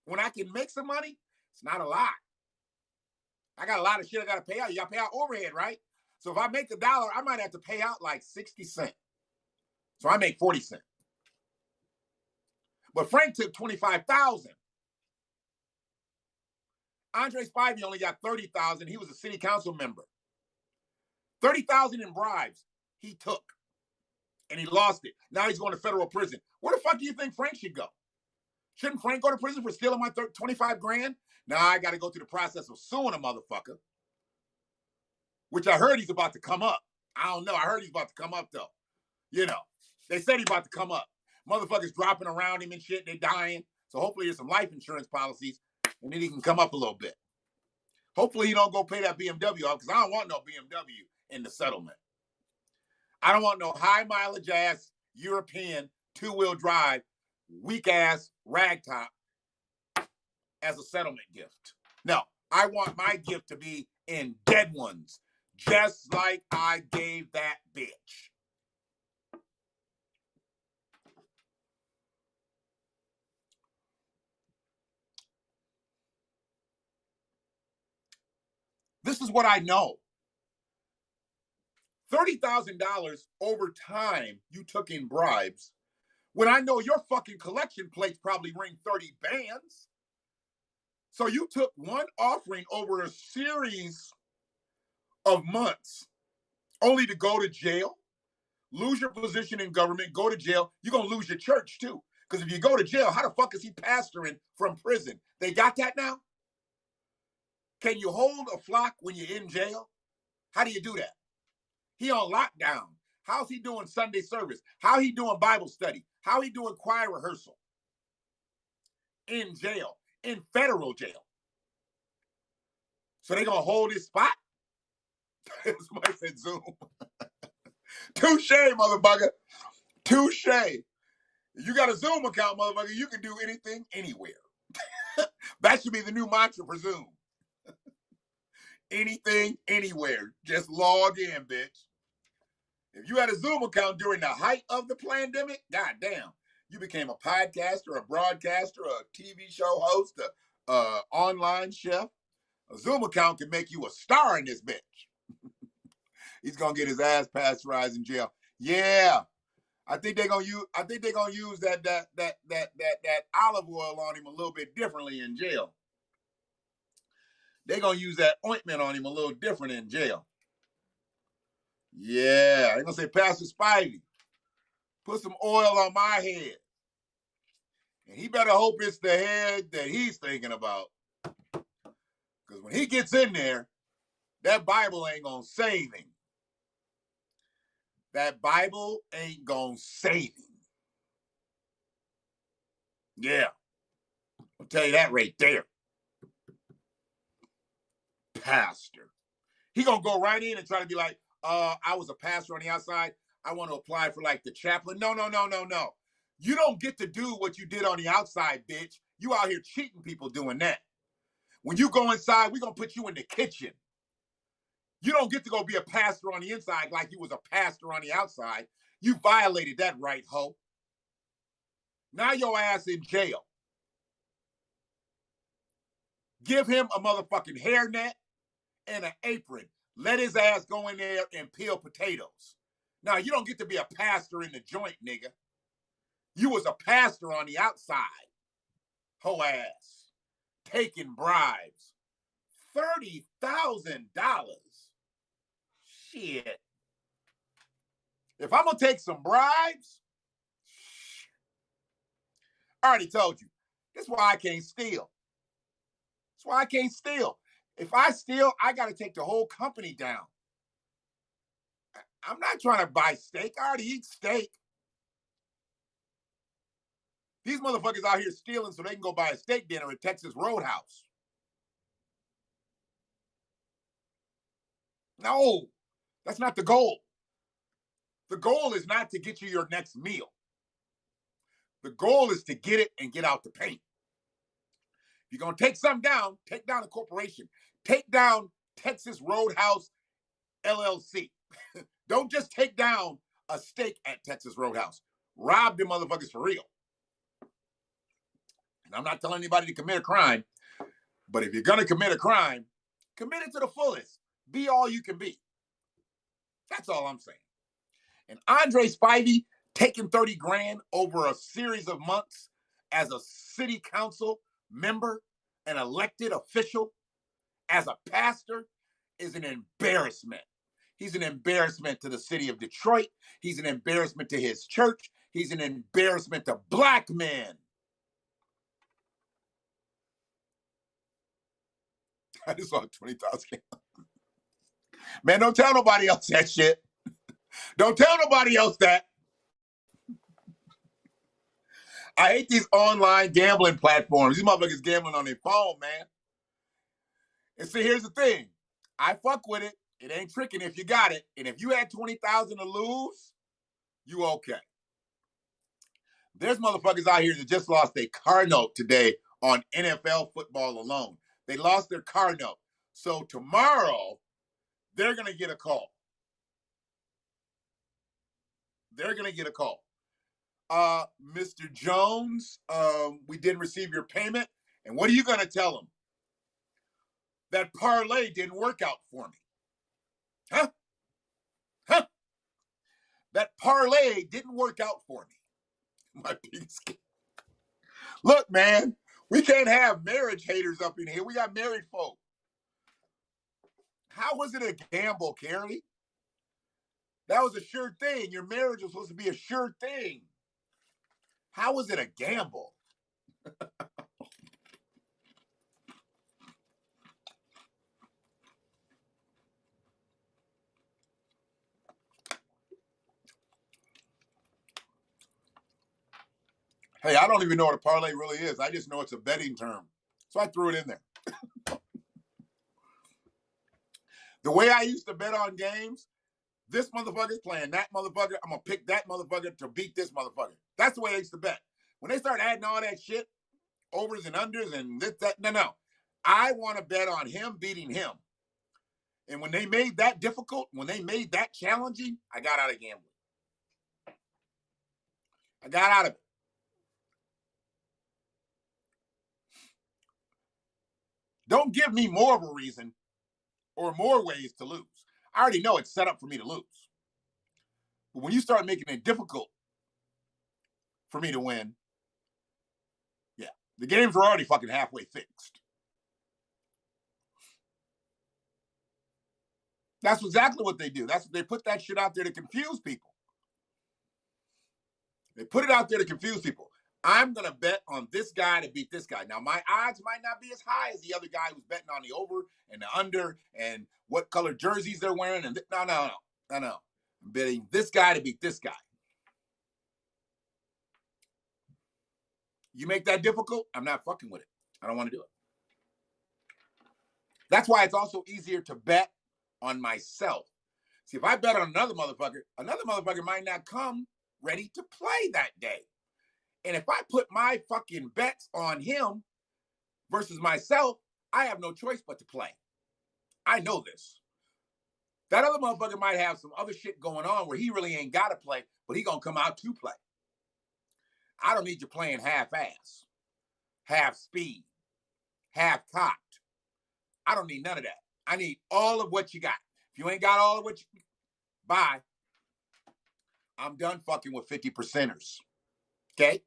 S1: When I can make some money, it's not a lot. I got a lot of shit I got to pay out. You got to pay out overhead, right? So if I make $1, I might have to pay out like 60 cents. So I make 40 cents. But Frank took 25,000. Andre Spivey only got 30,000. He was a city council member. 30,000 in bribes he took. And he lost it. Now he's going to federal prison. Where the fuck do you think Frank should go? Shouldn't Frank go to prison for stealing my 25 grand? Now I got to go through the process of suing a motherfucker, which I heard he's about to come up. I don't know. I heard he's about to come up, though. You know, they said he's about to come up. Motherfuckers dropping around him and shit. They're dying. So hopefully there's some life insurance policies, and then he can come up a little bit. Hopefully he don't go pay that BMW off, because I don't want no BMW in the settlement. I don't want no high mileage ass European 2-wheel drive, weak ass ragtop as a settlement gift. No, I want my gift to be in dead ones, just like I gave that bitch. This is what I know. $30,000 over time you took in bribes, when I know your fucking collection plates probably ring 30 bands. So you took one offering over a series of months only to go to jail, lose your position in government, go to jail. You're going to lose your church too. Because if you go to jail, how the fuck is he pastoring from prison? They got that now? Can you hold a flock when you're in jail? How do you do that? He on lockdown. How's he doing Sunday service? How he doing Bible study? How he doing choir rehearsal? In jail, in federal jail. So they gonna hold his spot? Somebody said Zoom. Touche, motherfucker. Touche. If you got a Zoom account, motherfucker, you can do anything, anywhere. That should be the new mantra for Zoom. Anything, anywhere. Just log in, bitch. If you had a Zoom account during the height of the pandemic, goddamn, you became a podcaster, a broadcaster, a TV show host, online chef. A Zoom account can make you a star in this bitch. He's gonna get his ass pasteurized in jail. Yeah, I think they're gonna use. I think they're gonna use that olive oil on him a little bit differently in jail. They're gonna use that ointment on him a little different in jail. Yeah, they're gonna say, Pastor Spivey, put some oil on my head. And he better hope it's the head that he's thinking about. Because when he gets in there, that Bible ain't gonna save him. That Bible ain't gonna save him. Yeah. I'll tell you that right there. Pastor. He gonna go right in and try to be like, I was a pastor on the outside. I want to apply for like the chaplain. No. You don't get to do what you did on the outside, bitch. You out here cheating people doing that. When you go inside, we're gonna put you in the kitchen. You don't get to go be a pastor on the inside like you was a pastor on the outside. You violated that right, ho. Now your ass in jail. Give him a motherfucking hairnet and an apron. Let his ass go in there and peel potatoes. Now, you don't get to be a pastor in the joint, nigga. You was a pastor on the outside. Ho ass. Taking bribes. $30,000. Shit. If I'm going to take some bribes, I already told you. That's why I can't steal. That's why I can't steal. If I steal, I got to take the whole company down. I'm not trying to buy steak. I already eat steak. These motherfuckers out here stealing so they can go buy a steak dinner at Texas Roadhouse. No, that's not the goal. The goal is not to get you your next meal. The goal is to get it and get out the paint. If you're going to take something down, take down a corporation. Take down Texas Roadhouse LLC. Don't just take down a steak at Texas Roadhouse. Rob them motherfuckers for real. And I'm not telling anybody to commit a crime, but if you're going to commit a crime, commit it to the fullest. Be all you can be. That's all I'm saying. And Andre Spivey taking 30 grand over a series of months as a city council member, an elected official, as a pastor, is an embarrassment. He's an embarrassment to the city of Detroit. He's an embarrassment to his church. He's an embarrassment to black men. I just saw 20,000. Man, don't tell nobody else that shit. Don't tell nobody else that. I hate these online gambling platforms. These motherfuckers gambling on their phone, man. And see, here's the thing. I fuck with it. It ain't tricking if you got it. And if you had 20,000 to lose, you okay. There's motherfuckers out here that just lost their car note today on NFL football alone. They lost their car note. So tomorrow, they're going to get a call. They're going to get a call. Mr. Jones, we didn't receive your payment. And what are you going to tell them? That parlay didn't work out for me. Huh? That parlay didn't work out for me. My piece. Look, man, we can't have marriage haters up in here. We got married folk. How was it a gamble, Carrie? That was a sure thing. Your marriage was supposed to be a sure thing. How was it a gamble? Hey, I don't even know what a parlay really is. I just know it's a betting term. So I threw it in there. The way I used to bet on games, this motherfucker's playing that motherfucker. I'm going to pick that motherfucker to beat this motherfucker. That's the way I used to bet. When they start adding all that shit, overs and unders and this, that, no. I want to bet on him beating him. And when they made that difficult, when they made that challenging, I got out of gambling. I got out of it. Don't give me more of a reason or more ways to lose. I already know it's set up for me to lose. But when you start making it difficult for me to win, yeah, the games are already fucking halfway fixed. That's exactly what they do. They put that shit out there to confuse people. They put it out there to confuse people. I'm going to bet on this guy to beat this guy. Now, my odds might not be as high as the other guy who's betting on the over and the under and what color jerseys they're wearing. And no. I'm betting this guy to beat this guy. You make that difficult, I'm not fucking with it. I don't want to do it. That's why it's also easier to bet on myself. See, if I bet on another motherfucker might not come ready to play that day. And if I put my fucking bets on him versus myself, I have no choice but to play. I know this. That other motherfucker might have some other shit going on where he really ain't got to play, but he going to come out to play. I don't need you playing half-ass, half speed, half cocked. I don't need none of that. I need all of what you got. If you ain't got all of what you bye. I'm done fucking with 50%ers. Okay?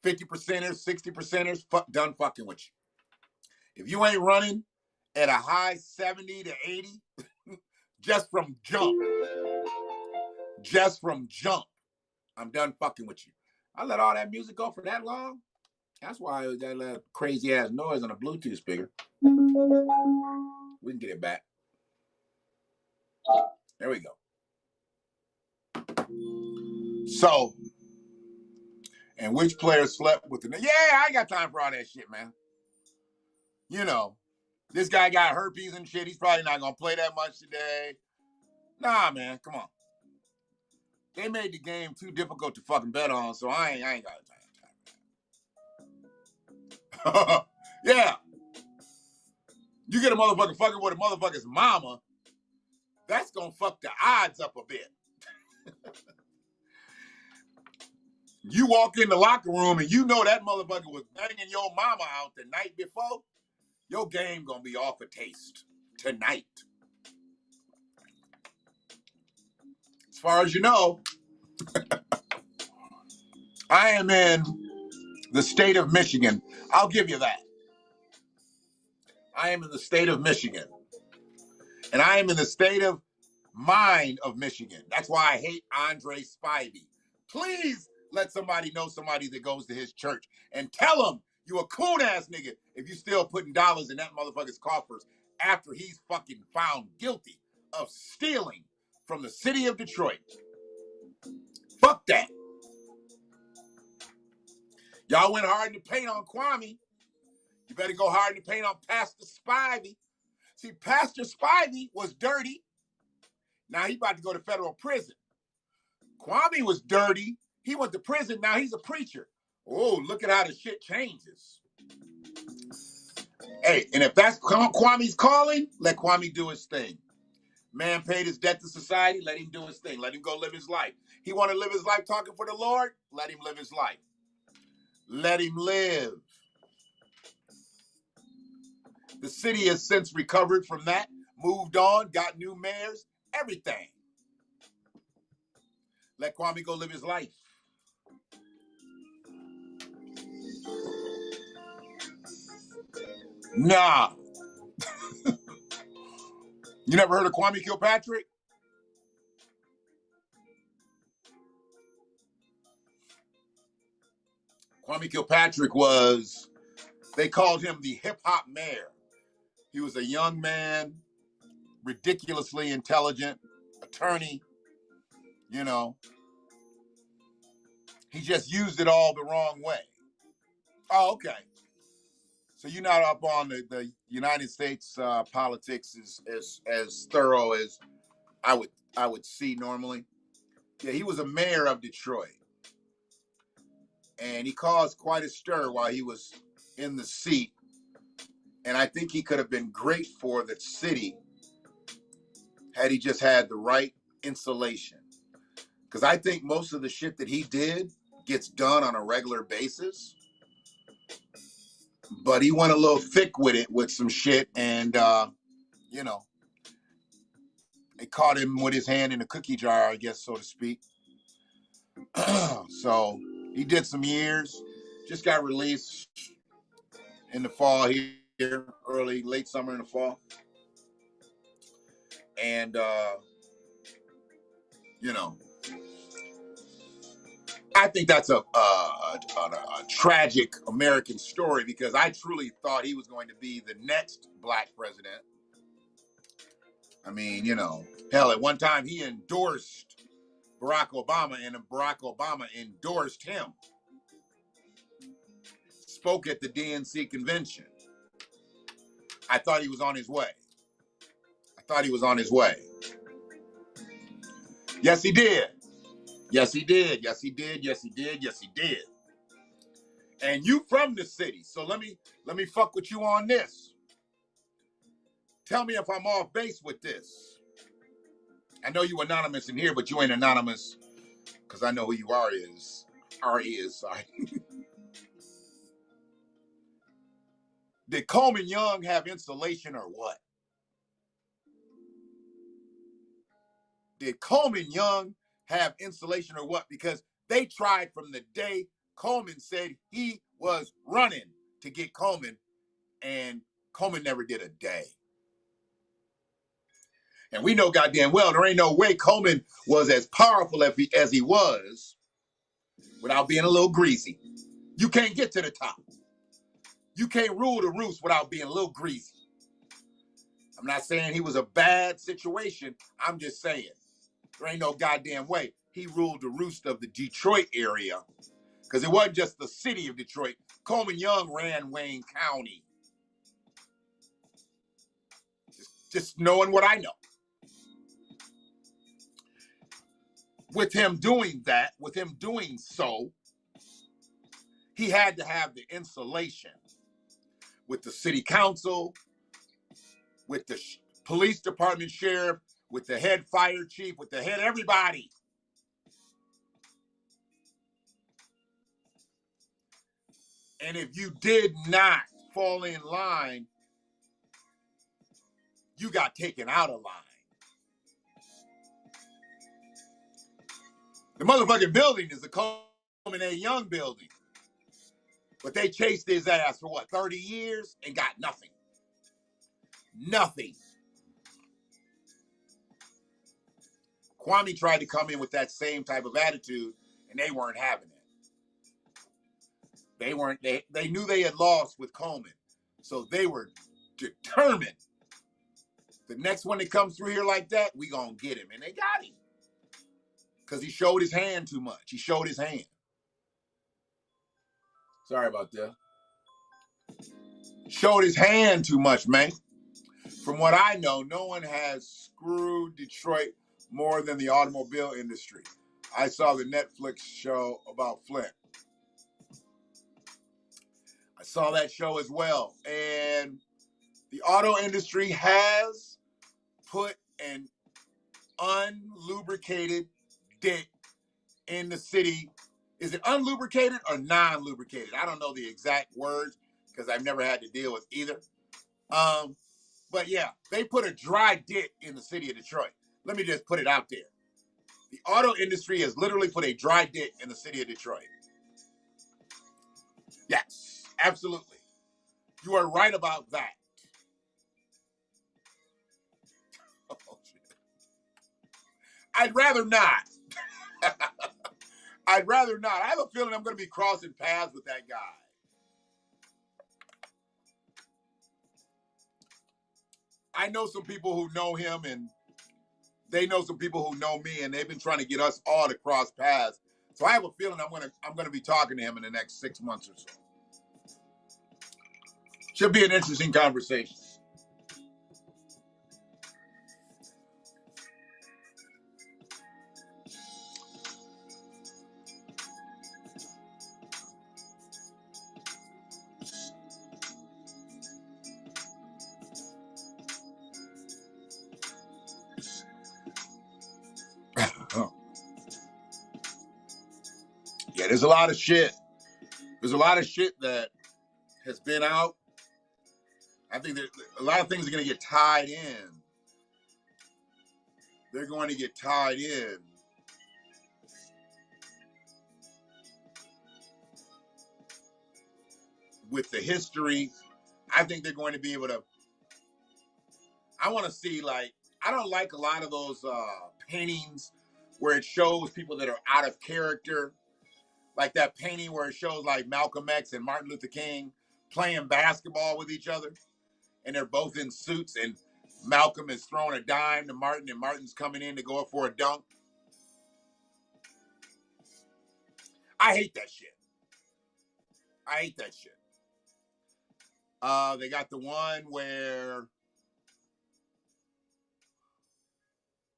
S1: 50%ers, 60%ers, done fucking with you. If you ain't running at a high 70 to 80, just from jump, I'm done fucking with you. I let all that music go for that long. That's why it was that crazy ass noise on a Bluetooth speaker. We can get it back. There we go. So, and which player slept with the... Yeah, I ain't got time for all that shit, man. You know, this guy got herpes and shit. He's probably not going to play that much today. Nah, man, come on. They made the game too difficult to fucking bet on, so I ain't got time. Yeah. You get a motherfucker fucking with a motherfucker's mama, that's going to fuck the odds up a bit. You walk in the locker room and you know that motherfucker was banging your mama out the night before, your game going to be off a taste tonight. As far as you know, I am in the state of Michigan. I'll give you that. I am in the state of Michigan. And I am in the state of mind of Michigan. That's why I hate Andre Spivey. Please let somebody know somebody that goes to his church and tell him you a coon-ass nigga if you still putting dollars in that motherfucker's coffers after he's fucking found guilty of stealing from the city of Detroit. Fuck that. Y'all went hard in the paint on Kwame. You better go hard in the paint on Pastor Spivey. See, Pastor Spivey was dirty. Now he about to go to federal prison. Kwame was dirty. He went to prison. Now he's a preacher. Oh, look at how the shit changes. Hey, and if that's Kwame's calling, let Kwame do his thing. Man paid his debt to society. Let him do his thing. Let him go live his life. He want to live his life talking for the Lord? Let him live his life. Let him live. The city has since recovered from that, moved on, got new mayors, everything. Let Kwame go live his life. Nah. You never heard of Kwame Kilpatrick? Kwame Kilpatrick was, they called him the hip-hop mayor. He was a young man, ridiculously intelligent, attorney, you know. He just used it all the wrong way. Oh, okay. So you're not up on the United States politics as thorough as I would see normally. Yeah, he was a mayor of Detroit. And he caused quite a stir while he was in the seat. And I think he could have been great for the city had he just had the right insulation. Because I think most of the shit that he did gets done on a regular basis. but he went a little thick with it with some shit, and you know, they caught him with his hand in a cookie jar, I guess, so to speak. So he did some years, just got released in the fall here, late summer in the fall. And, you know, I think that's a tragic American story, because I truly thought he was going to be the next black president. I mean, you know, hell, at one time he endorsed Barack Obama, and Barack Obama endorsed him. Spoke at the DNC convention. I thought he was on his way. Yes, he did. Yes, he did. Yes, he did. Yes, he did. Yes, he did. And you from the city, so let me fuck with you on this. Tell me if I'm off base with this. I know you anonymous in here, but you ain't anonymous because I know who you are is. Sorry. Did Coleman Young have insulation or what? Did Coleman Young have insulation or what? Because they tried from the day Coleman said he was running to get Coleman, and Coleman never did a day. And we know goddamn well there ain't no way Coleman was as powerful as he was without being a little greasy. You can't get to the top. You can't rule the roost without being a little greasy. I'm not saying he was a bad situation. I'm just saying there ain't no goddamn way he ruled the roost of the Detroit area, because it wasn't just the city of Detroit. Coleman Young ran Wayne County. Just knowing what I know. With him doing that, with him doing so, he had to have the insulation with the city council, with the police department sheriff, with the head fire chief, with the head everybody. And if you did not fall in line, you got taken out of line. The motherfucking building is the Coleman A. Young building. But they chased his ass for what, 30 years and got nothing. Nothing. Kwame tried to come in with that same type of attitude, and they weren't having it. They knew they had lost with Coleman. So they were determined. The next one that comes through here like that, we gonna get him. And they got him. Because he showed his hand too much. He showed his hand. Sorry about that. Showed his hand too much, man. From what I know, no one has screwed Detroit more than the automobile industry. I saw the Netflix show about Flint. I saw that show as well. And the auto industry has put an unlubricated dick in the city. Is it unlubricated or non-lubricated? I don't know the exact words because I've never had to deal with either. But yeah, they put a dry dick in the city of Detroit. Let me just put it out there. The auto industry has literally put a dry dick in the city of Detroit. Yes, absolutely. You are right about that. Oh, shit. I'd rather not. I'd rather not. I have a feeling I'm going to be crossing paths with that guy. I know some people who know him, and they know some people who know me, and they've been trying to get us all to cross paths. So I have a feeling I'm gonna be talking to him in the next 6 months or so. Should be an interesting conversation. Yeah, there's a lot of shit. There's a lot of shit that has been out. I think that a lot of things are going to get tied in. They're going to get tied in with the history. I think they're going to be able to. I want to see, like, I don't like a lot of those paintings where it shows people that are out of character. Like that painting where it shows like Malcolm X and Martin Luther King playing basketball with each other. And they're both in suits, and Malcolm is throwing a dime to Martin, and Martin's coming in to go up for a dunk. I hate that shit. I hate that shit. They got the one where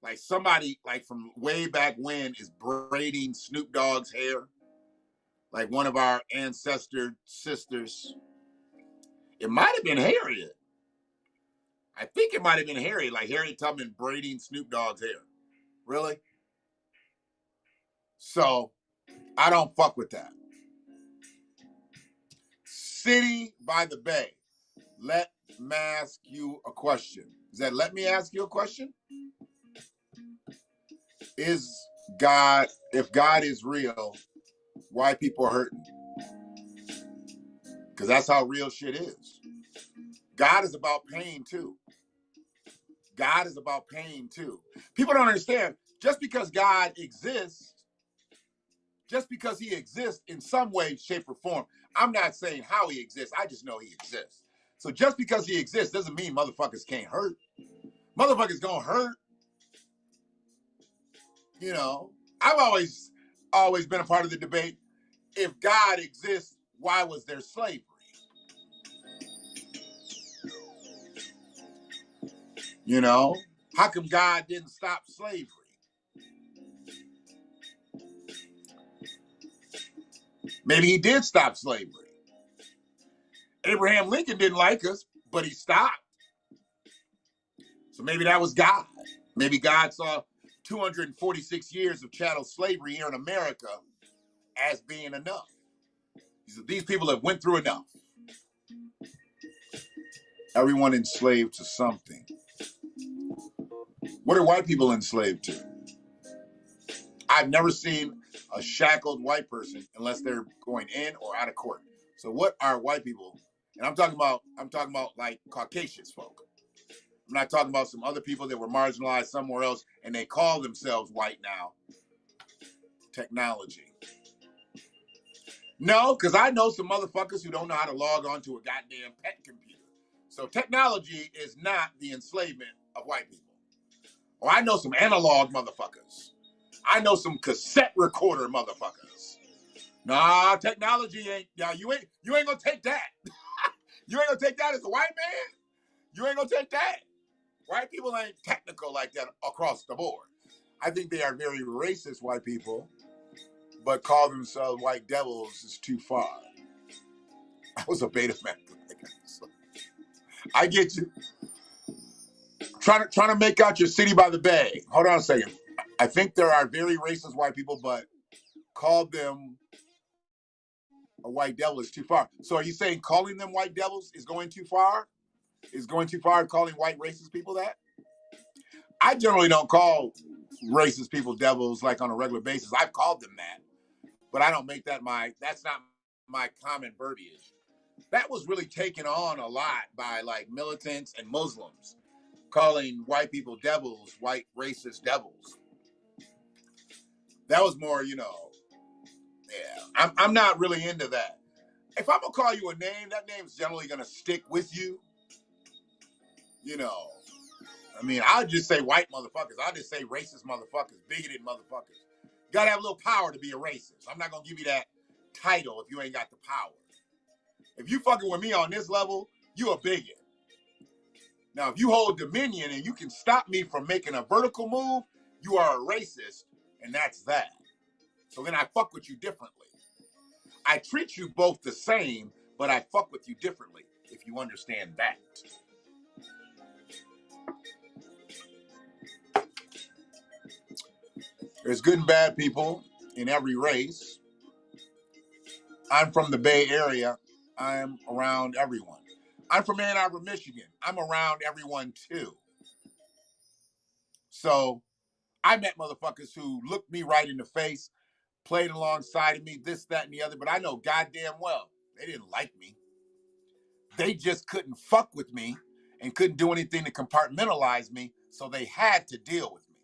S1: like somebody like from way back when is braiding Snoop Dogg's hair. Like one of our ancestor sisters. It might have been Harriet. I think it might have been Harriet, like Harriet Tubman braiding Snoop Dogg's hair. Really? So I don't fuck with that. City by the Bay. Let me ask you a question. Is that let me ask you a question? Is God, if God is real, why people are hurting? Because that's how real shit is. God is about pain too. God is about pain too. People don't understand. Just because God exists, just because he exists in some way, shape, or form, I'm not saying how he exists. I just know he exists. So just because he exists doesn't mean motherfuckers can't hurt. Motherfuckers gonna hurt. You know, I've always been a part of the debate. If God exists, why was there slavery? You know, how come God didn't stop slavery? Maybe he did stop slavery. Abraham Lincoln didn't like us, but he stopped. So maybe that was God. Maybe God saw 246 years of chattel slavery here in America as being enough. He said, these people have went through enough. Everyone enslaved to something. What are white people enslaved to? I've never seen a shackled white person unless they're going in or out of court. So what are white people? And I'm talking about like Caucasian folk. I'm not talking about some other people that were marginalized somewhere else and they call themselves white now. Technology. No, because I know some motherfuckers who don't know how to log on to a goddamn pet computer. So technology is not the enslavement of white people. Or I know some analog motherfuckers. I know some cassette recorder motherfuckers. Nah, technology ain't. Yeah, you ain't gonna take that. You ain't gonna take that as a white man. You ain't gonna take that. White people ain't technical like that across the board. I think they are very racist white people, but call themselves white devils is too far. I was a beta man. I get you. Trying to make out your city by the bay. Hold on a second. I think there are very racist white people, but call them a white devil is too far. So are you saying calling them white devils is going too far? Is going too far calling white racist people that? I generally don't call racist people devils like on a regular basis. I've called them that, but I don't make that that's not my common verbiage. That was really taken on a lot by like militants and Muslims, calling white people devils, white racist devils. That was more, yeah. I'm not really into that. If I'm gonna call you a name, that name's generally gonna stick with you. I mean, I'll just say white motherfuckers. I'll just say racist motherfuckers, bigoted motherfuckers. You gotta have a little power to be a racist. I'm not gonna give you that title if you ain't got the power. If you fucking with me on this level, you a bigot. Now, if you hold dominion and you can stop me from making a vertical move, you are a racist, and that's that. So then I fuck with you differently. I treat you both the same, but I fuck with you differently, if you understand that. There's good and bad people in every race. I'm from the Bay Area. I'm around everyone. I'm from Ann Arbor, Michigan. I'm around everyone too. So I met motherfuckers who looked me right in the face, played alongside of me, this, that, and the other, but I know goddamn well they didn't like me. They just couldn't fuck with me and couldn't do anything to compartmentalize me, so they had to deal with me.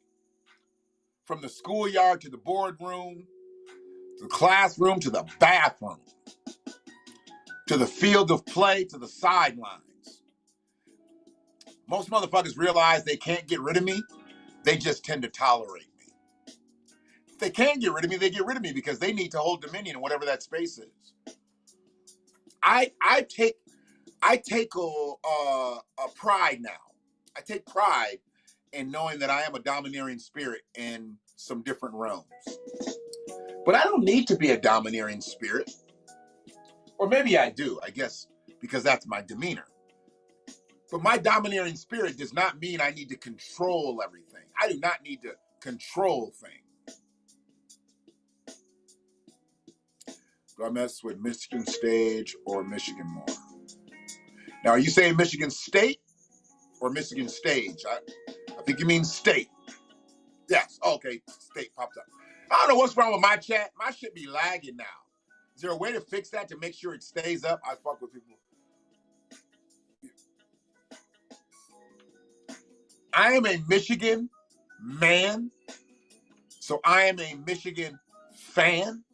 S1: From the schoolyard to the boardroom, to the classroom, to the bathroom, to the field of play, to the sidelines. Most motherfuckers realize they can't get rid of me. They just tend to tolerate me. If they can get rid of me, they get rid of me because they need to hold dominion in whatever that space is. I take a pride now. I take pride in knowing that I am a domineering spirit in some different realms. But I don't need to be a domineering spirit. Or maybe I do, I guess, because that's my demeanor. But my domineering spirit does not mean I need to control everything. I do not need to control things. Do I mess with Michigan Stage or Michigan more? Now, are you saying Michigan State or Michigan Stage? I think you mean state. Yes, okay, state popped up. I don't know what's wrong with my chat. My shit be lagging now. Is there a way to fix that to make sure it stays up? I fuck with people. I am a Michigan man, so I am a Michigan fan.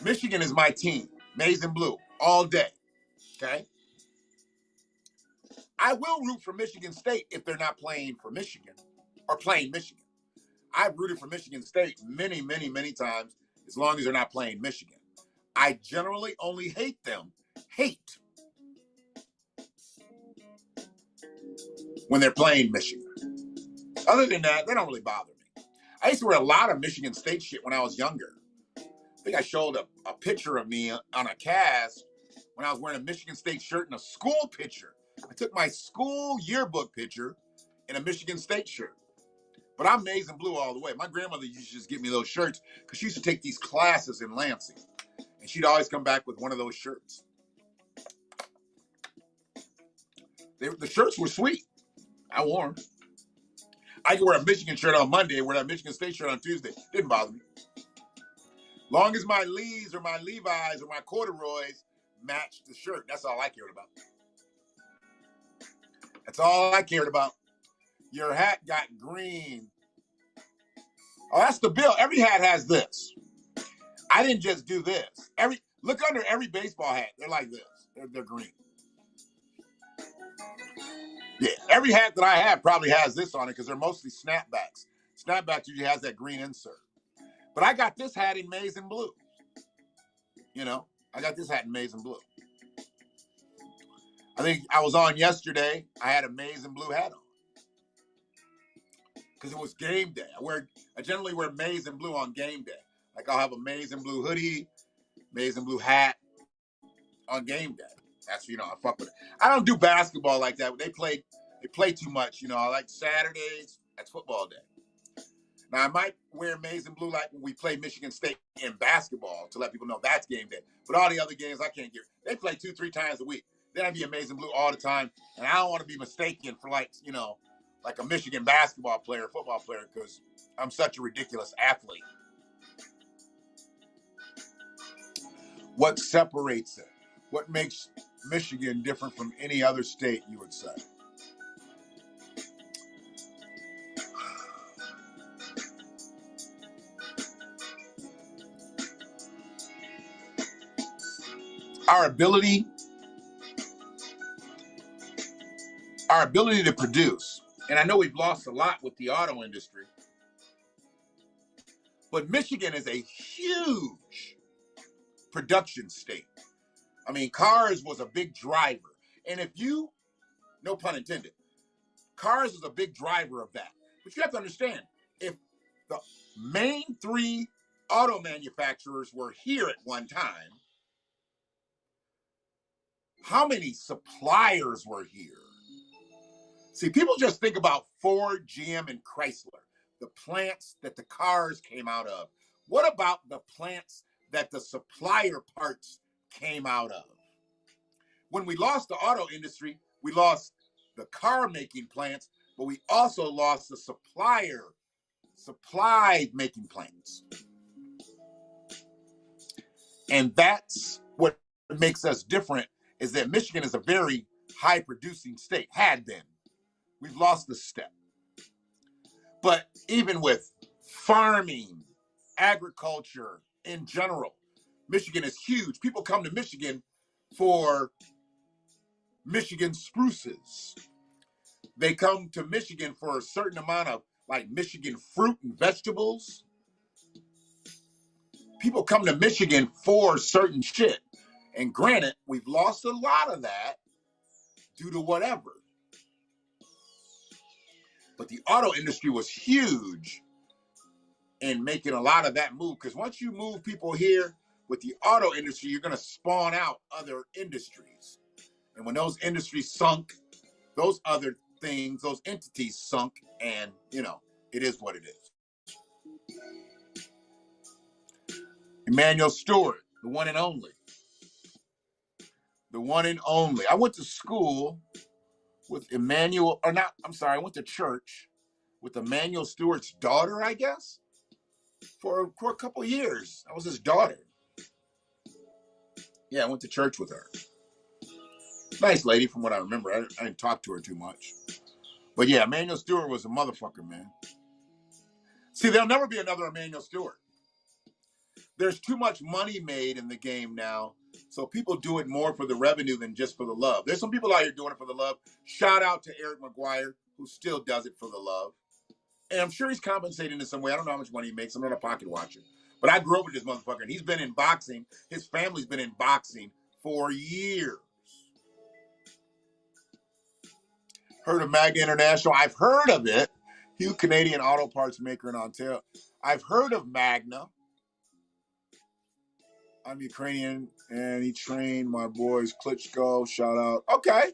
S1: Michigan is my team, maize and blue, all day, okay? I will root for Michigan State if they're not playing for Michigan or playing Michigan. I've rooted for Michigan State many, many, many times as long as they're not playing Michigan. I generally only hate them, when they're playing Michigan. Other than that, they don't really bother me. I used to wear a lot of Michigan State shit when I was younger. I think I showed a picture of me on a cast when I was wearing a Michigan State shirt and a school picture. I took my school yearbook picture in a Michigan State shirt. But I'm maize and blue all the way. My grandmother used to just give me those shirts because she used to take these classes in Lansing. And she'd always come back with one of those shirts. The shirts were sweet. I wore them. I could wear a Michigan shirt on Monday and wear that Michigan State shirt on Tuesday. Didn't bother me. Long as my Lees or my Levi's or my corduroys matched the shirt, that's all I cared about. That's all I cared about. Your hat got green. Oh, that's the bill. Every hat has this. I didn't just do this. Look under every baseball hat. They're like this. They're green. Yeah, every hat that I have probably has this on it because they're mostly snapbacks. Snapbacks usually has that green insert. But I got this hat in maize and blue. You know, I got this hat in maize and blue. I think I was on yesterday. I had a maize and blue hat on because it was game day. I generally wear maize and blue on game day. Like I'll have a maize and blue hoodie, maize and blue hat on game day. That's, I fuck with it. I don't do basketball like that. They play too much. I like Saturdays. That's football day. Now I might wear maize and blue like when we play Michigan State in basketball to let people know that's game day. But all the other games I can't get. They play 2-3 times a week. Then I'd be maize and blue all the time. And I don't want to be mistaken for like a Michigan basketball player, football player, because I'm such a ridiculous athlete. What separates it? What makes Michigan different from any other state, you would say? Our ability to produce. And I know we've lost a lot with the auto industry. But Michigan is a huge production state. I mean, cars was a big driver. And if you, no pun intended, cars was a big driver of that. But you have to understand, if the main 3 auto manufacturers were here at one time, how many suppliers were here? See, people just think about Ford, GM, and Chrysler, the plants that the cars came out of. What about the plants that the supplier parts came out of? when we lost the auto industry, we lost the car making plants, but we also lost the supply making plants. And that's what makes us different, is that Michigan is a very high producing state, had been. We've lost the step. But even with farming, agriculture in general, Michigan is huge. People come to Michigan for Michigan spruces. They come to Michigan for a certain amount of like Michigan fruit and vegetables. People come to Michigan for certain shit. And granted, we've lost a lot of that due to whatever. But the auto industry was huge in making a lot of that move. Because once you move people here with the auto industry, you're going to spawn out other industries. And when those industries sunk, those other things, those entities sunk, and, you know, it is what it is. Emanuel Stewart, the one and only. The one and only. I went to school with Emanuel, or not, I'm sorry, I went to church with Emanuel Stewart's daughter, I guess, for a couple of years. I was his daughter. Yeah, I went to church with her. Nice lady from what I remember. I didn't talk to her too much. But yeah, Emanuel Stewart was a motherfucker, man. See, there'll never be another Emanuel Stewart. There's too much money made in the game now, so people do it more for the revenue than just for the love. There's some people out here doing it for the love. Shout out to Eric McGuire, who still does it for the love. And I'm sure he's compensating in some way. I don't know how much money he makes. I'm not a pocket watcher. But I grew up with this motherfucker, and he's been in boxing. His family's been in boxing for years. Heard of Magna International? I've heard of it. Huge Canadian auto parts maker in Ontario. I've heard of Magna. I'm Ukrainian, and he trained my boys Klitschko. Shout out. Okay.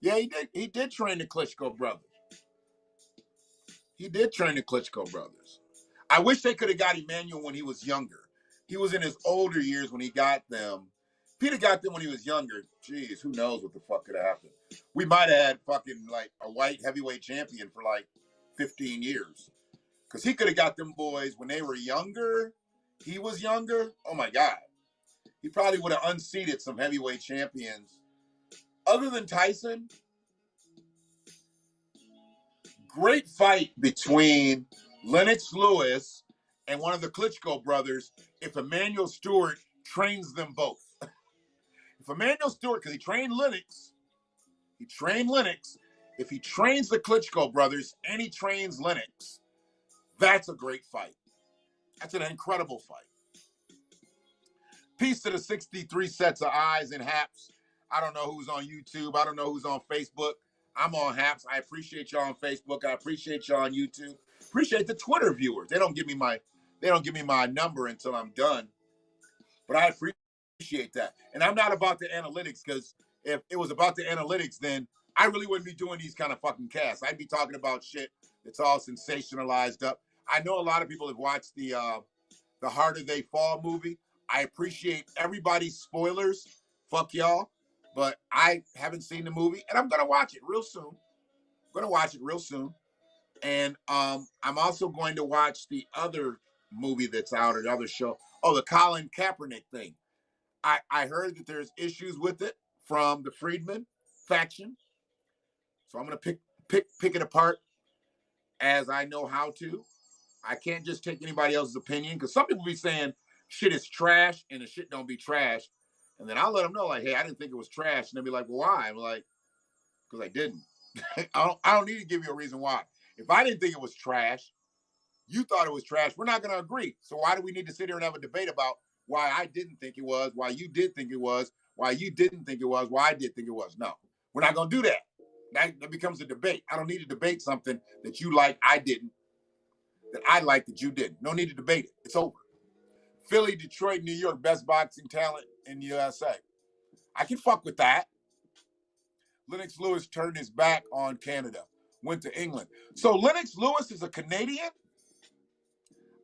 S1: Yeah, he did train the Klitschko brothers. I wish they could have got Emanuel when he was younger. He was in his older years when he got them. If Peter got them when he was younger, geez, who knows what the fuck could have happened. We might have had fucking like a white heavyweight champion for like 15 years. Because he could have got them boys when they were younger. He was younger. Oh, my God. He probably would have unseated some heavyweight champions. Other than Tyson, great fight between Lennox Lewis and one of the Klitschko brothers if Emanuel Stewart trains them both. If Emanuel Stewart, because he trained Lennox. If he trains the Klitschko brothers and he trains Lennox, that's a great fight. That's an incredible fight. Peace to the 63 sets of eyes and Haps. I don't know who's on YouTube. I don't know who's on Facebook. I'm on Haps. I appreciate y'all on Facebook. I appreciate y'all on YouTube. Appreciate the Twitter viewers. They don't give me my number until I'm done. But I appreciate that. And I'm not about the analytics, because if it was about the analytics, then I really wouldn't be doing these kind of fucking casts. I'd be talking about shit that's all sensationalized up. I know a lot of people have watched the Harder They Fall movie. I appreciate everybody's spoilers. Fuck y'all. But I haven't seen the movie, and I'm going to watch it real soon. And I'm also going to watch the other movie that's out, or the other show. Oh, the Colin Kaepernick thing. I heard that there's issues with it from the Friedman faction. So I'm going to pick it apart as I know how to. I can't just take anybody else's opinion, because some people be saying shit is trash and the shit don't be trash. And then I'll let them know, like, hey, I didn't think it was trash. And they'll be like, well, why? I'm like, because I didn't. I don't need to give you a reason why. If I didn't think it was trash, you thought it was trash, we're not going to agree. So why do we need to sit here and have a debate about why I didn't think it was, why you did think it was, why you didn't think it was, why I did think it was? No, we're not going to do that. That becomes a debate. I don't need to debate something that you like, I didn't, that I like, that you didn't. No need to debate it. It's over. Philly, Detroit, New York, best boxing talent in the USA. I can fuck with that. Lennox Lewis turned his back on Canada, went to England. So Lennox Lewis is a Canadian?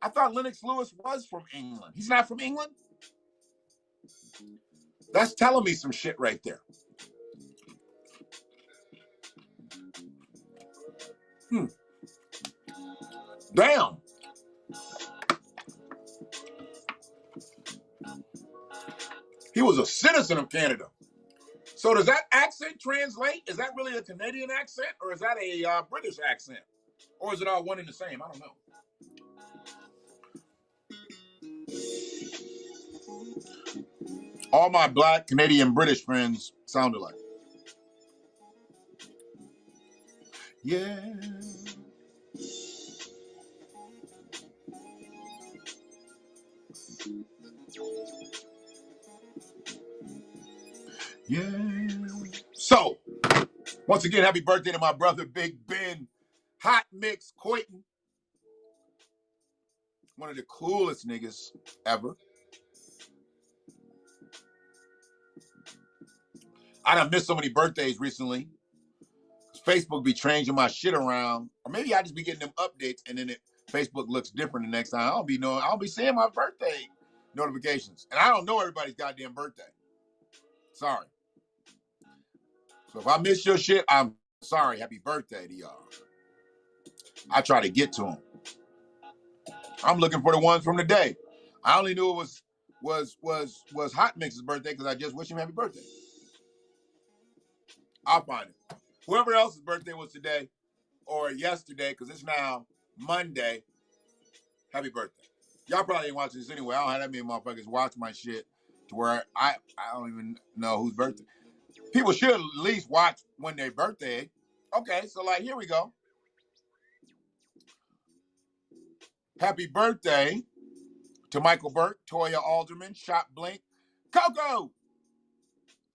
S1: I thought Lennox Lewis was from England. He's not from England? That's telling me some shit right there. Damn. He was a citizen of Canada. So does that accent translate? Is that really a Canadian accent, or is that a British accent? Or is it all one and the same? I don't know. All my black, Canadian, British friends sound alike. Yeah. Yeah. So, once again, happy birthday to my brother, Big Ben Hot Mix Coyton. One of the coolest niggas ever. I done missed so many birthdays recently. Facebook be changing my shit around. Or maybe I just be getting them updates and then Facebook looks different the next time. I don't be seeing my birthday notifications. And I don't know everybody's goddamn birthday. Sorry. So if I miss your shit, I'm sorry. Happy birthday to y'all. I try to get to them. I'm looking for the ones from today. I only knew it was Hot Mix's birthday because I just wish him happy birthday. I'll find it. Whoever else's birthday was today or yesterday, because it's now Monday, happy birthday. Y'all probably ain't watching this anyway. I don't have that many motherfuckers watch my shit to where I don't even know whose birthday. People should at least watch when their birthday. Okay, so like here we go. Happy birthday to Michael Burke, Toya Alderman, Shop Blink, Coco,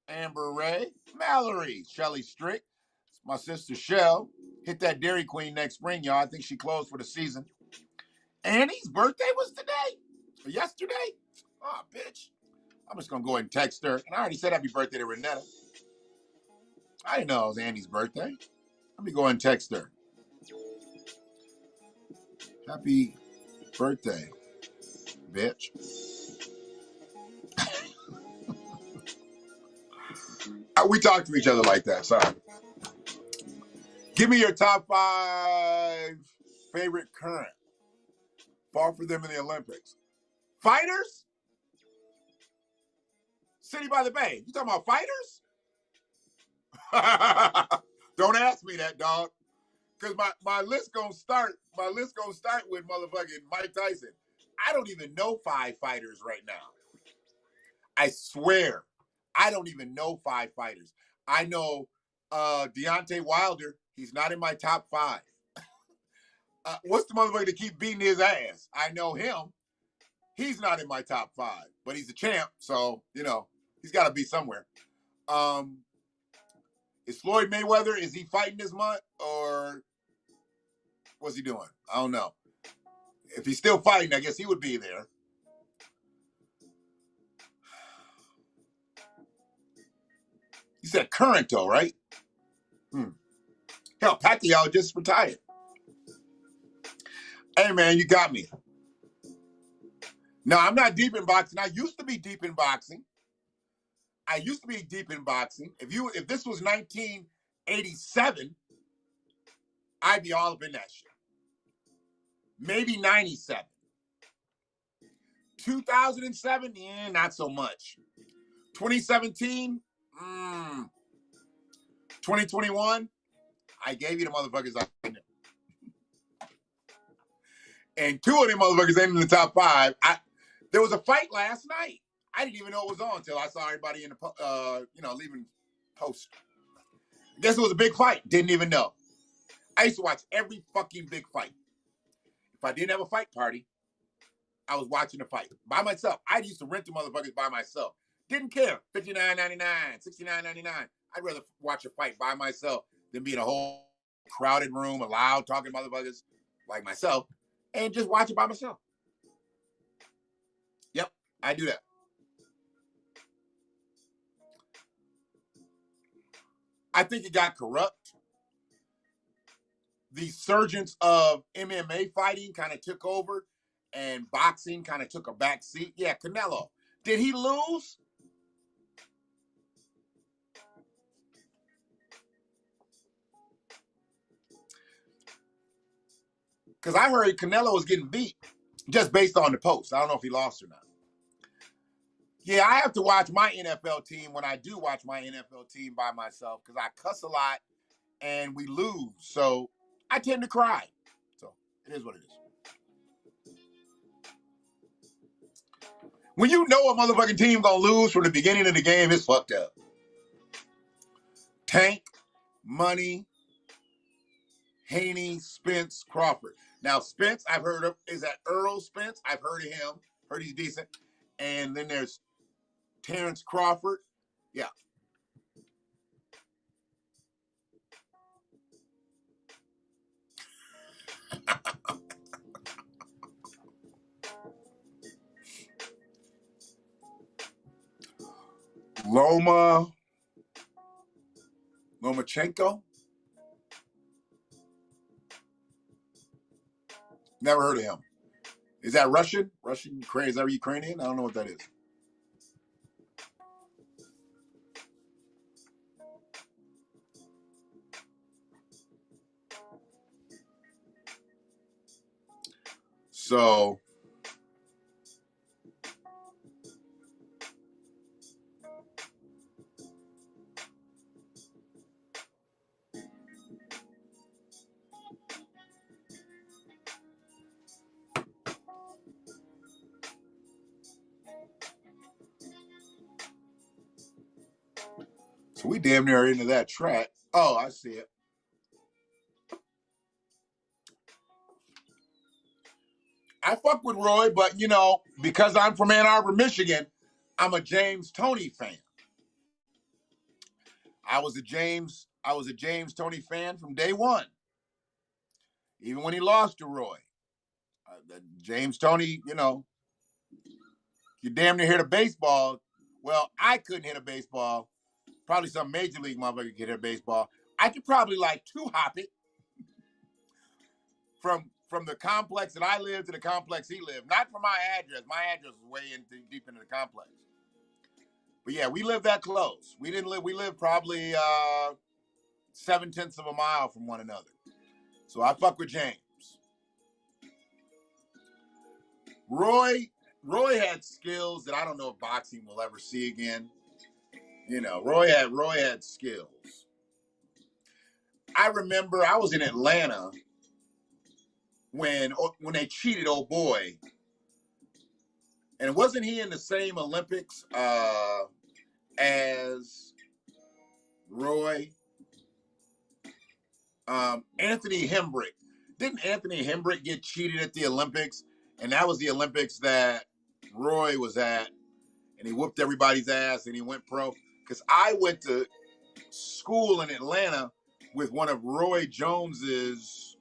S1: Amber Ray, Mallory, Shelly Strick, my sister Shell. Hit that Dairy Queen next spring, y'all. I think she closed for the season. Annie's birthday was today? Or yesterday? Oh, bitch. I'm just going to go ahead and text her. And I already said happy birthday to Renetta. I didn't know it was Annie's birthday. Let me go ahead and text her. Happy birthday, bitch. We talk to each other like that. Sorry. Give me your top 5 favorite current. Far for them in the Olympics. Fighters? City by the Bay. You talking about fighters? Don't ask me that, dog. Because my list gonna start with motherfucking Mike Tyson. I don't even know 5 fighters right now. I swear. I don't even know 5 fighters. I know Deontay Wilder. He's not in my top 5. What's the motherfucker that keep beating his ass? I know him. He's not in my top 5, but he's a champ, so he's got to be somewhere. Is Floyd Mayweather? Is he fighting this month, or what's he doing? I don't know. If he's still fighting, I guess he would be there. You said current though, right? Hell, Pacquiao just retired. Hey man, you got me. No, I'm not deep in boxing. I used to be deep in boxing. If this was 1987, I'd be all up in that shit. Maybe 97. 2007, yeah, not so much. 2017, 2021, I gave you the motherfuckers I know. And 2 of them motherfuckers ain't in the top 5. There was a fight last night. I didn't even know it was on until I saw everybody in the leaving post. I guess it was a big fight. Didn't even know. I used to watch every fucking big fight. If I didn't have a fight party, I was watching the fight by myself. I used to rent the motherfuckers by myself. Didn't care. $59.99, $69.99. I'd rather watch a fight by myself than be in a whole crowded room, a loud talking motherfuckers like myself, and just watch it by myself. Yep, I do that. I think it got corrupt. The surgence of MMA fighting kind of took over, and boxing kind of took a back seat. Yeah, Canelo. Did he lose? Because I heard Canelo was getting beat just based on the post. I don't know if he lost or not. Yeah, I have to watch my NFL team when I do watch my NFL team by myself because I cuss a lot and we lose. So I tend to cry. So it is what it is. When you know a motherfucking team gonna lose from the beginning of the game, it's fucked up. Tank, Money, Haney, Spence, Crawford. Now, Spence, I've heard of. Is that Earl Spence? I've heard of him. Heard he's decent. And then there's Terrence Crawford. Yeah. Lomachenko. Never heard of him. Is that Russian? Russian, Ukraine? Is that Ukrainian? I don't know what that is. So we damn near into that track. Oh, I see it. I fuck with Roy, but you know, because I'm from Ann Arbor, Michigan, I'm a James Toney fan. I was a James Toney fan from day one. Even when he lost to Roy. James Toney, you know, you damn near hit a baseball. Well, I couldn't hit a baseball. Probably some major league motherfucker could hit a baseball. I could probably like two hop it from the complex that I lived to the complex he lived. Not from my address. My address was way deep into the complex. But yeah, we lived that close. We lived probably 0.7 of a mile from one another. So I fuck with James. Roy had skills that I don't know if boxing will ever see again. You know, Roy had skills. I remember I was in Atlanta when they cheated old boy. And wasn't he in the same Olympics as Roy? Anthony Hembrick. Didn't Anthony Hembrick get cheated at the Olympics? And that was the Olympics that Roy was at. And he whooped everybody's ass and he went pro. Because I went to school in Atlanta with one of Roy Jones's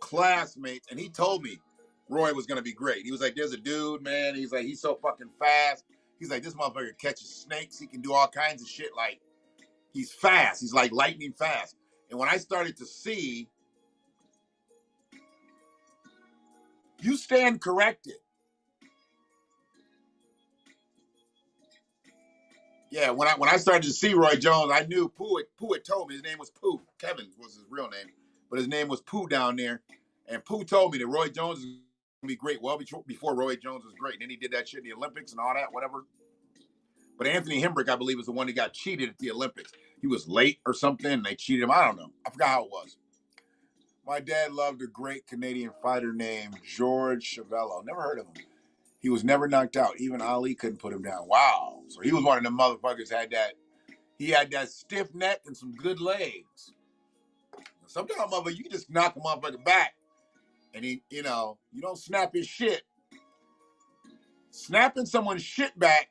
S1: classmates. And he told me Roy was going to be great. He was like, there's a dude, man. He's like, he's so fucking fast. He's like, this motherfucker catches snakes. He can do all kinds of shit. Like, he's fast. He's like lightning fast. And when I started to see, you stand corrected. Yeah, when I started to see Roy Jones, I knew Pooh had told me his name was Pooh. Kevin was his real name, but his name was Pooh down there. And Pooh told me that Roy Jones is going to be great. Well, before Roy Jones was great. And then he did that shit in the Olympics and all that, whatever. But Anthony Hembrick, I believe, was the one that got cheated at the Olympics. He was late or something, and they cheated him. I don't know. I forgot how it was. My dad loved a great Canadian fighter named George Chavello. Never heard of him. He was never knocked out. Even Ali couldn't put him down. Wow. So he was one of them motherfuckers he had that stiff neck and some good legs. Sometimes, motherfucker, you can just knock a motherfucker back. And he, you know, you don't snap his shit. Snapping someone's shit back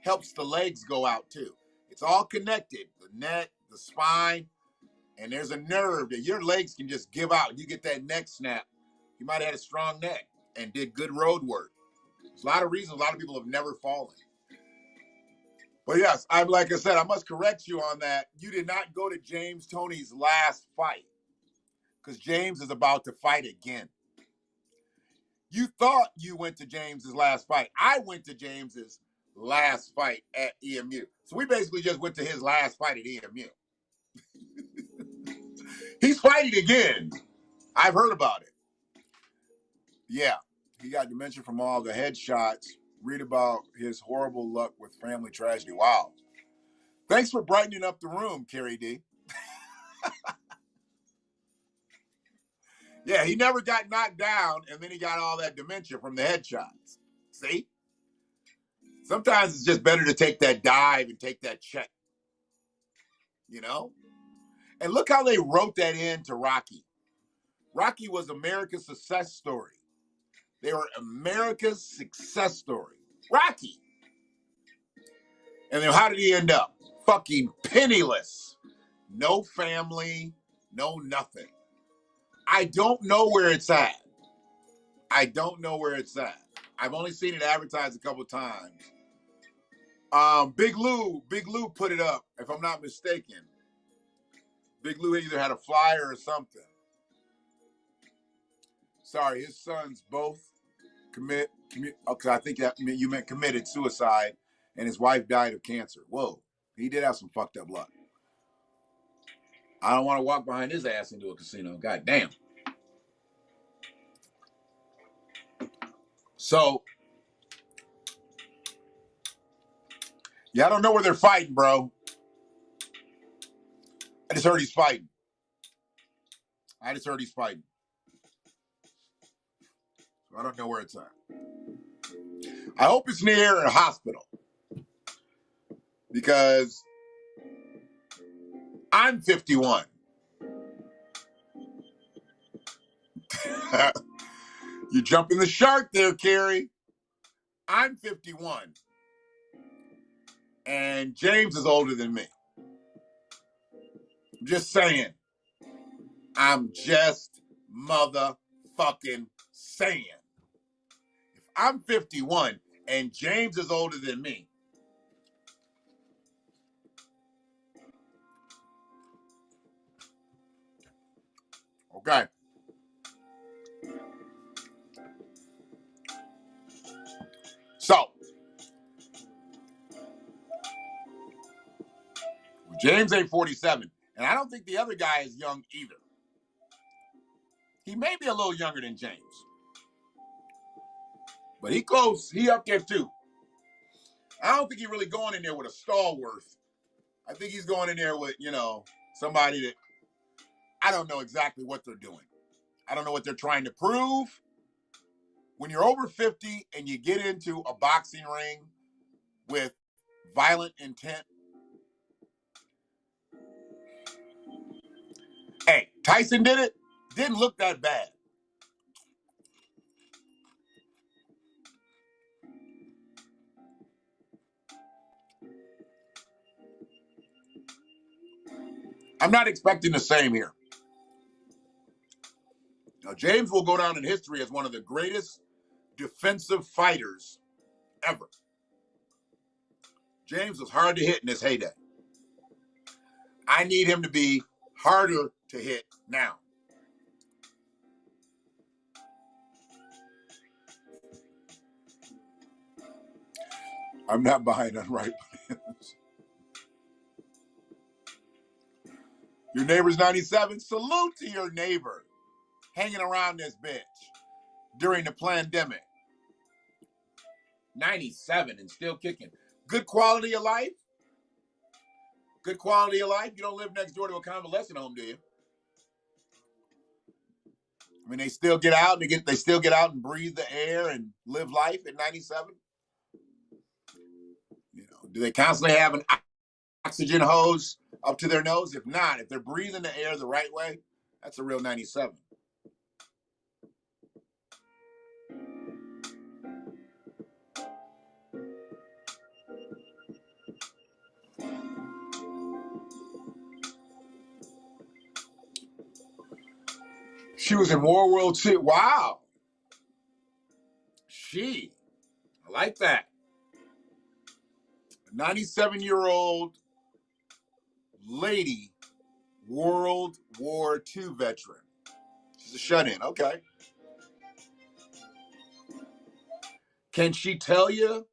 S1: helps the legs go out too. It's all connected. The neck, the spine, and there's a nerve that your legs can just give out. You get that neck snap. He might have had a strong neck and did good road work. There's a lot of reasons a lot of people have never fallen. But yes, like I said, I must correct you on that. You did not go to James Toney's last fight because James is about to fight again. You thought you went to James's last fight. I went to James's last fight at EMU. So we basically just went to his last fight at EMU. He's fighting again. I've heard about it. Yeah, he got dementia from all the headshots. Read about his horrible luck with family tragedy. Wow. Thanks for brightening up the room, Carrie D. Yeah, he never got knocked down, and then he got all that dementia from the headshots. See? Sometimes it's just better to take that dive and take that check. You know? And look how they wrote that into Rocky. Rocky was America's success story. They were America's success story. Rocky. And then how did he end up? Fucking penniless. No family, no nothing. I don't know where it's at. I don't know where it's at. I've only seen it advertised a couple times. Big Lou put it up, if I'm not mistaken. Big Lou either had a flyer or something. Sorry, his sons both commit okay, I think that you meant committed suicide, and his wife died of cancer. Whoa, he did have some fucked up luck. I don't want to walk behind his ass into a casino. God damn. So, yeah, I don't know where they're fighting, bro. I just heard he's fighting. I don't know where it's at. I hope it's near a hospital. Because I'm 51. You jumping the shark there, Carrie. I'm 51. And James is older than me. I'm just saying. I'm just motherfucking saying. If I'm 51 and James is older than me, okay. So, James ain't 47, and I don't think the other guy is young either. He may be a little younger than James, but he close. He up there too. I don't think he's really going in there with a stalwart. I think he's going in there with, somebody that I don't know exactly what they're doing. I don't know what they're trying to prove. When you're over 50 and you get into a boxing ring with violent intent, hey, Tyson did it. Didn't look that bad. I'm not expecting the same here. Now, James will go down in history as one of the greatest defensive fighters ever. James was hard to hit in his heyday. I need him to be harder to hit now. I'm not behind on right bananas. Your neighbor's 97. Salute to your neighbor hanging around this bitch during the pandemic. 97 and still kicking. Good quality of life? Good quality of life? You don't live next door to a convalescent home, do you? I mean, they still get out and they still get out and breathe the air and live life at 97? Do they constantly have an oxygen hose up to their nose? If not, if they're breathing the air the right way, that's a real 97. She was in World War II. Wow. I like that. A 97-year-old lady, World War II veteran. She's a shut-in. Okay. Can she tell you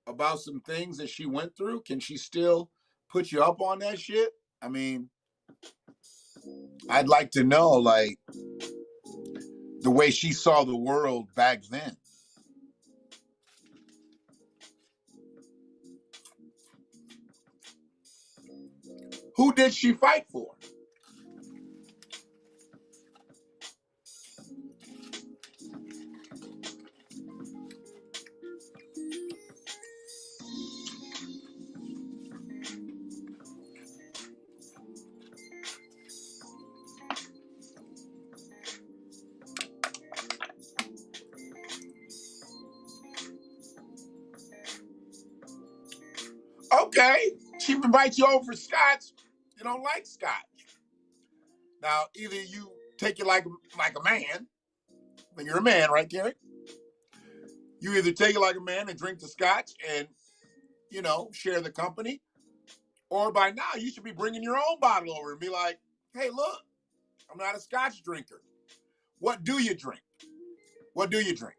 S1: about some things that she went through? Can she still put you up on that shit? I mean, I'd like to know, like, the way she saw the world back then. Who did she fight for? Okay, she invites you over for scotch. You don't like scotch. Now, either you take it like a man. You're a man, right, Gary? You either take it like a man and drink the scotch and, share the company, or by now you should be bringing your own bottle over and be like, hey, look, I'm not a scotch drinker. What do you drink? What do you drink?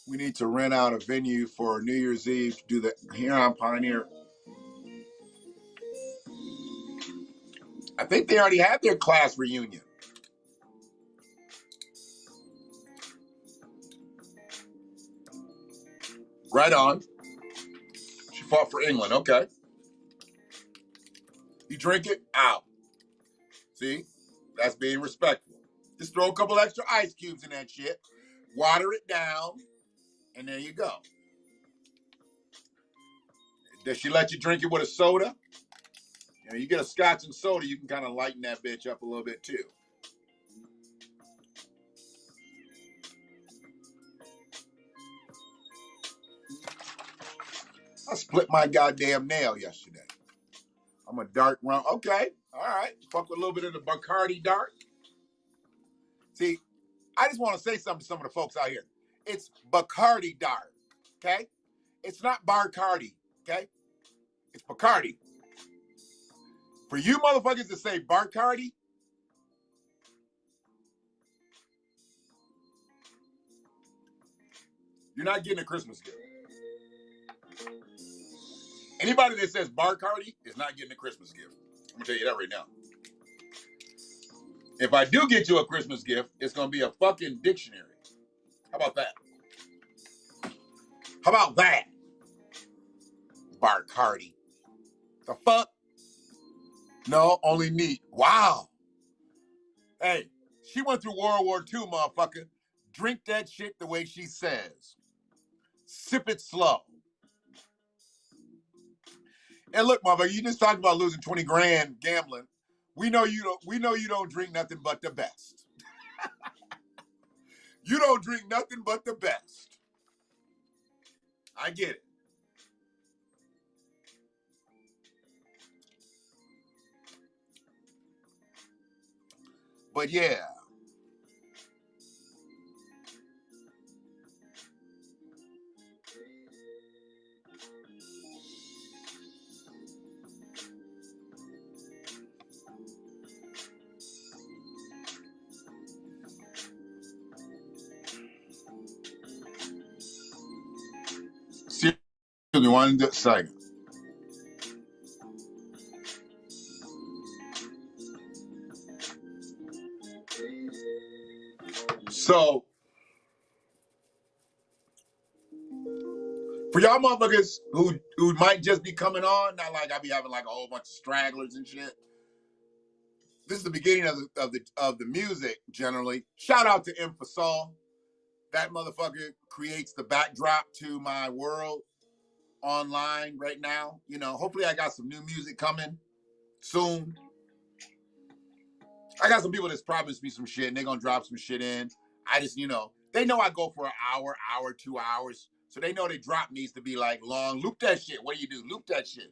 S1: We need to rent out a venue for New Year's Eve to do the Huron Pioneer. I think they already had their class reunion. Right on. She fought for England. Okay. You drink it? Out. See? That's being respectful. Just throw a couple extra ice cubes in that shit. Water it down. And there you go. Does she let you drink it with a soda? You get a scotch and soda, you can kind of lighten that bitch up a little bit too. I split my goddamn nail yesterday. I'm a dark rum. Okay, all right. Fuck with a little bit of the Bacardi dark. See, I just want to say something to some of the folks out here. It's Bacardi dark, okay? It's not Bacardi, okay? It's Bacardi. For you motherfuckers to say Bacardi, you're not getting a Christmas gift. Anybody that says Bacardi is not getting a Christmas gift. I'm gonna tell you that right now. If I do get you a Christmas gift, it's gonna be a fucking dictionary. How about that? How about that? Bacardi. The fuck? No, only neat. Wow. Hey, she went through World War II, motherfucker. Drink that shit the way she says. Sip it slow. And look, motherfucker, you just talked about losing 20 grand gambling. We know you don't drink nothing but the best. You don't drink nothing but the best. I get it. But yeah. Excuse me one second. So, for y'all motherfuckers who might just be coming on, not like I be having like a whole bunch of stragglers and shit. This is the beginning of the music generally. Shout out to Infosol. That motherfucker creates the backdrop to my world online right now. Hopefully I got some new music coming soon. I got some people that's promised me some shit and they're gonna drop some shit in. I just, they know I go for an hour, 2 hours. So they know the drop needs to be like long. Loop that shit. What do you do? Loop that shit.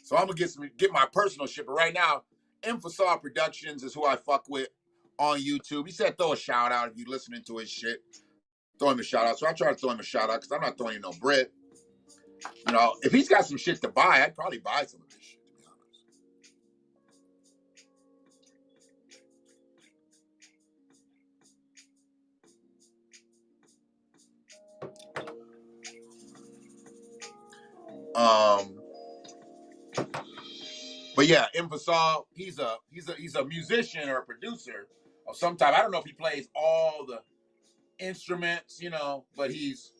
S1: So I'm gonna get my personal shit. But right now, Infosol Productions is who I fuck with on YouTube. He said throw a shout out if you're listening to his shit. Throw him a shout out. So I try to throw him a shout out because I'm not throwing you no bread. If he's got some shit to buy, I'd probably buy some of this shit, to be honest. But yeah, Infosol, he's a musician or a producer of some type. I don't know if he plays all the instruments, but he's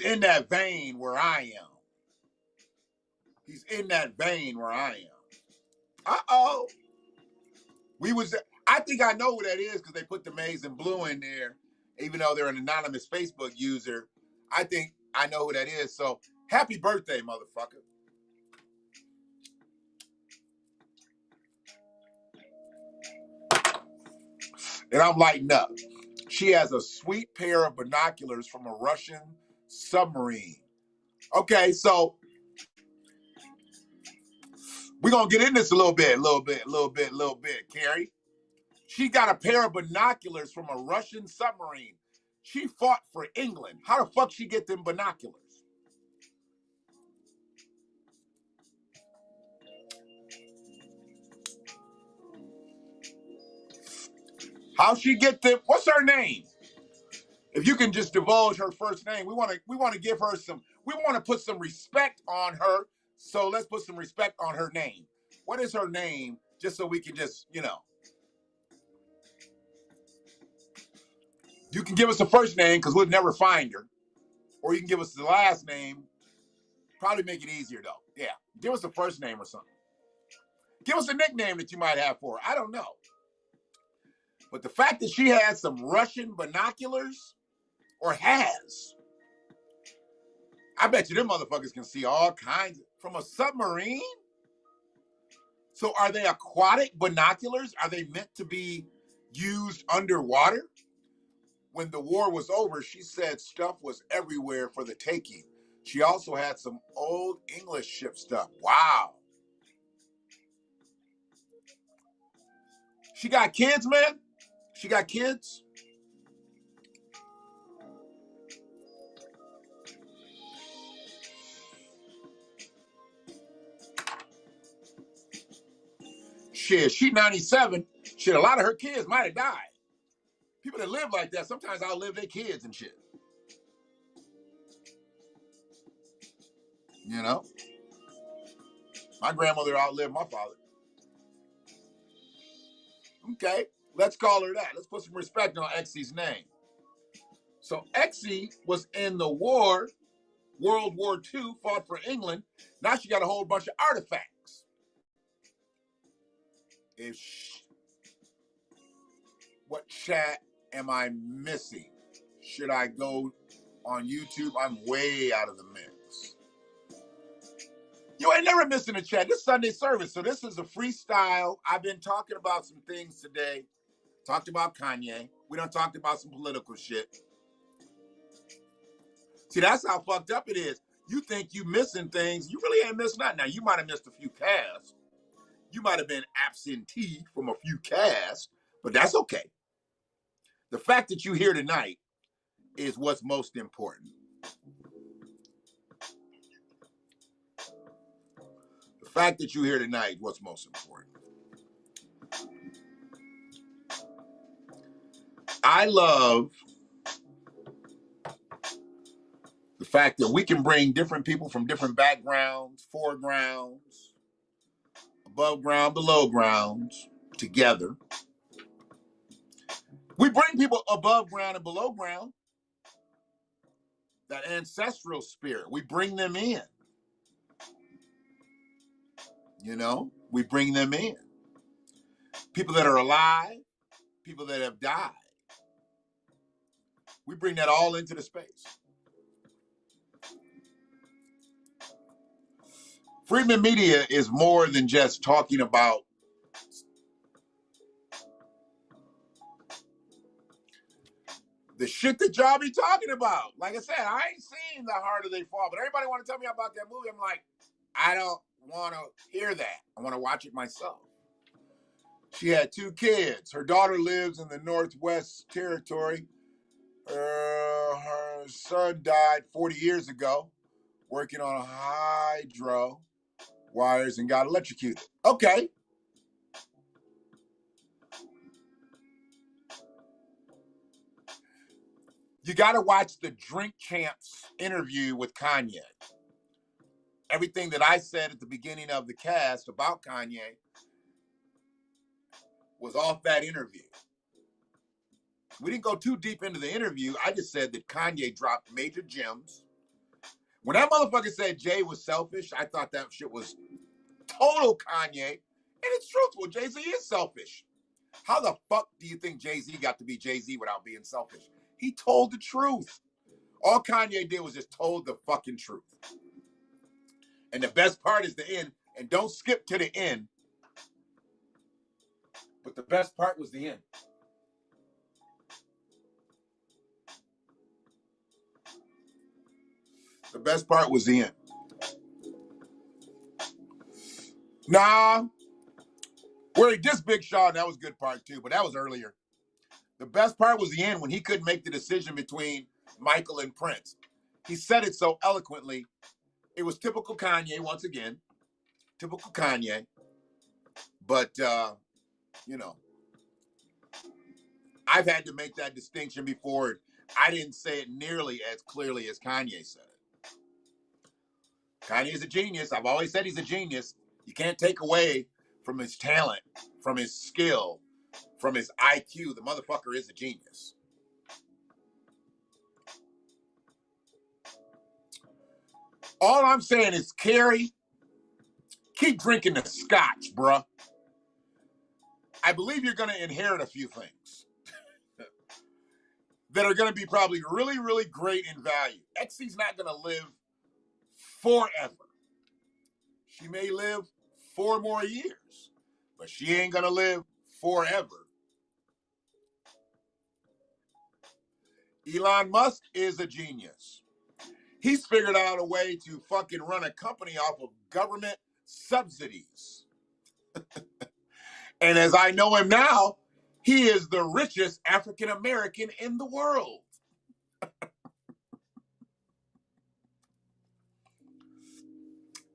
S1: in that vein where I am. He's in that vein where I am. Uh-oh. I think I know who that is because they put the Maize and Blue in there, even though they're an anonymous Facebook user. I think I know who that is. So happy birthday, motherfucker. And I'm lighting up. She has a sweet pair of binoculars from a Russian submarine. Okay, so we're going to get in this a little bit, Carrie. She got a pair of binoculars from a Russian submarine. She fought for England. How the fuck she get them binoculars? How she get them? What's her name? If you can just divulge her first name, we want to give her we want to put some respect on her. So let's put some respect on her name. What is her name? Just so we can just, you can give us the first name because we'll never find her. Or you can give us the last name. Probably make it easier though. Yeah. Give us the first name or something. Give us a nickname that you might have for her. I don't know. But the fact that she has some Russian binoculars, or has, I bet you them motherfuckers can see all kinds from a submarine. So are they aquatic binoculars? Are they meant to be used underwater? When the war was over, she said stuff was everywhere for the taking. She also had some old English ship stuff. Wow. She got kids, man? She got kids? Shit, she 97. Shit, a lot of her kids might have died. People that live like that sometimes outlive their kids and shit. My grandmother outlived my father. Okay, let's call her that. Let's put some respect on Exy's name. So Exy was in the war, World War II, fought for England. Now she got a whole bunch of artifacts. What chat am I missing? Should I go on YouTube? I'm way out of the mix. You ain't never missing a chat. This Sunday service, so this is a freestyle. I've been talking about some things today. Talked about Kanye. We done talked about some political shit. See, that's how fucked up it is. You think you missing things. You really ain't missing nothing. Now, you might have missed a few casts. You might have been absentee from a few casts, but that's okay. The fact that you're here tonight is what's most important. The fact that you're here tonight is what's most important. I love the fact that we can bring different people from different backgrounds, foregrounds, above ground, below grounds together. We bring people above ground and below ground, that ancestral spirit. We bring them in. We bring them in. People that are alive, people that have died. We bring that all into the space. Freedman Media is more than just talking about the shit that y'all be talking about. Like I said, I ain't seen The Harder They Fall, but everybody want to tell me about that movie. I'm like, I don't want to hear that. I want to watch it myself. She had 2 kids. Her daughter lives in the Northwest Territory. Her son died 40 years ago working on hydro wires and got electrocuted. Okay. You got to watch the Drink Champs interview with Kanye. Everything that I said at the beginning of the cast about Kanye was off that interview. We didn't go too deep into the interview. I just said that Kanye dropped major gems. When that motherfucker said Jay was selfish, I thought that shit was total Kanye. And it's truthful. Jay-Z is selfish. How the fuck do you think Jay-Z got to be Jay-Z without being selfish? He told the truth. All Kanye did was just told the fucking truth. And the best part is the end. And don't skip to the end. But the best part was the end. The best part was the end. Nah. Where he dissed Big Sean, that was a good part too, but that was earlier. The best part was the end when he couldn't make the decision between Michael and Prince. He said it so eloquently. It was typical Kanye once again. Typical Kanye. But, you know, I've had to make that distinction before. I didn't say it nearly as clearly as Kanye said it. Kanye is a genius. I've always said he's a genius. You can't take away from his talent, from his skill, from his IQ. The motherfucker is a genius. All I'm saying is, Carrie, keep drinking the scotch, bruh. I believe you're going to inherit a few things that are going to be probably really, really great in value. Exie's not going to live forever. She may live 4 more years, but she ain't going to live forever. Elon Musk is a genius. He's figured out a way to fucking run a company off of government subsidies. And as I know him now, he is the richest African American in the world.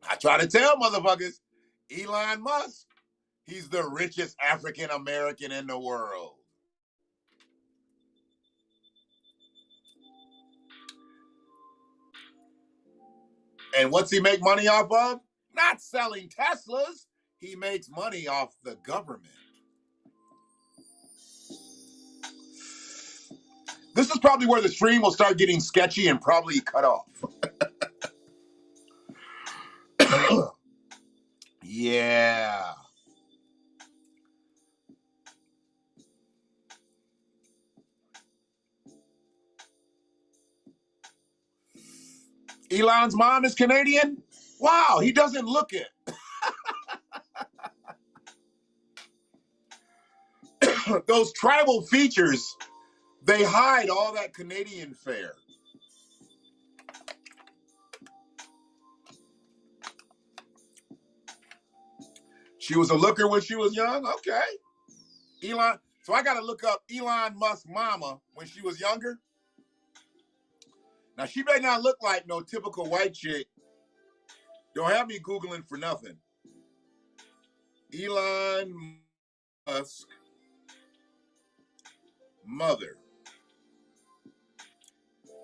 S1: I try to tell motherfuckers, Elon Musk, he's the richest African American in the world. And what's he make money off of? Not selling Teslas. He makes money off the government. This is probably where the stream will start getting sketchy and probably cut off. Yeah. Elon's mom is Canadian? Wow, he doesn't look it. Those tribal features, they hide all that Canadian fare. She was a looker when she was young? Okay. Elon, so I got to look up Elon Musk's mama when she was younger. Now, she may not look like no typical white chick. Don't have me Googling for nothing. Elon Musk mother.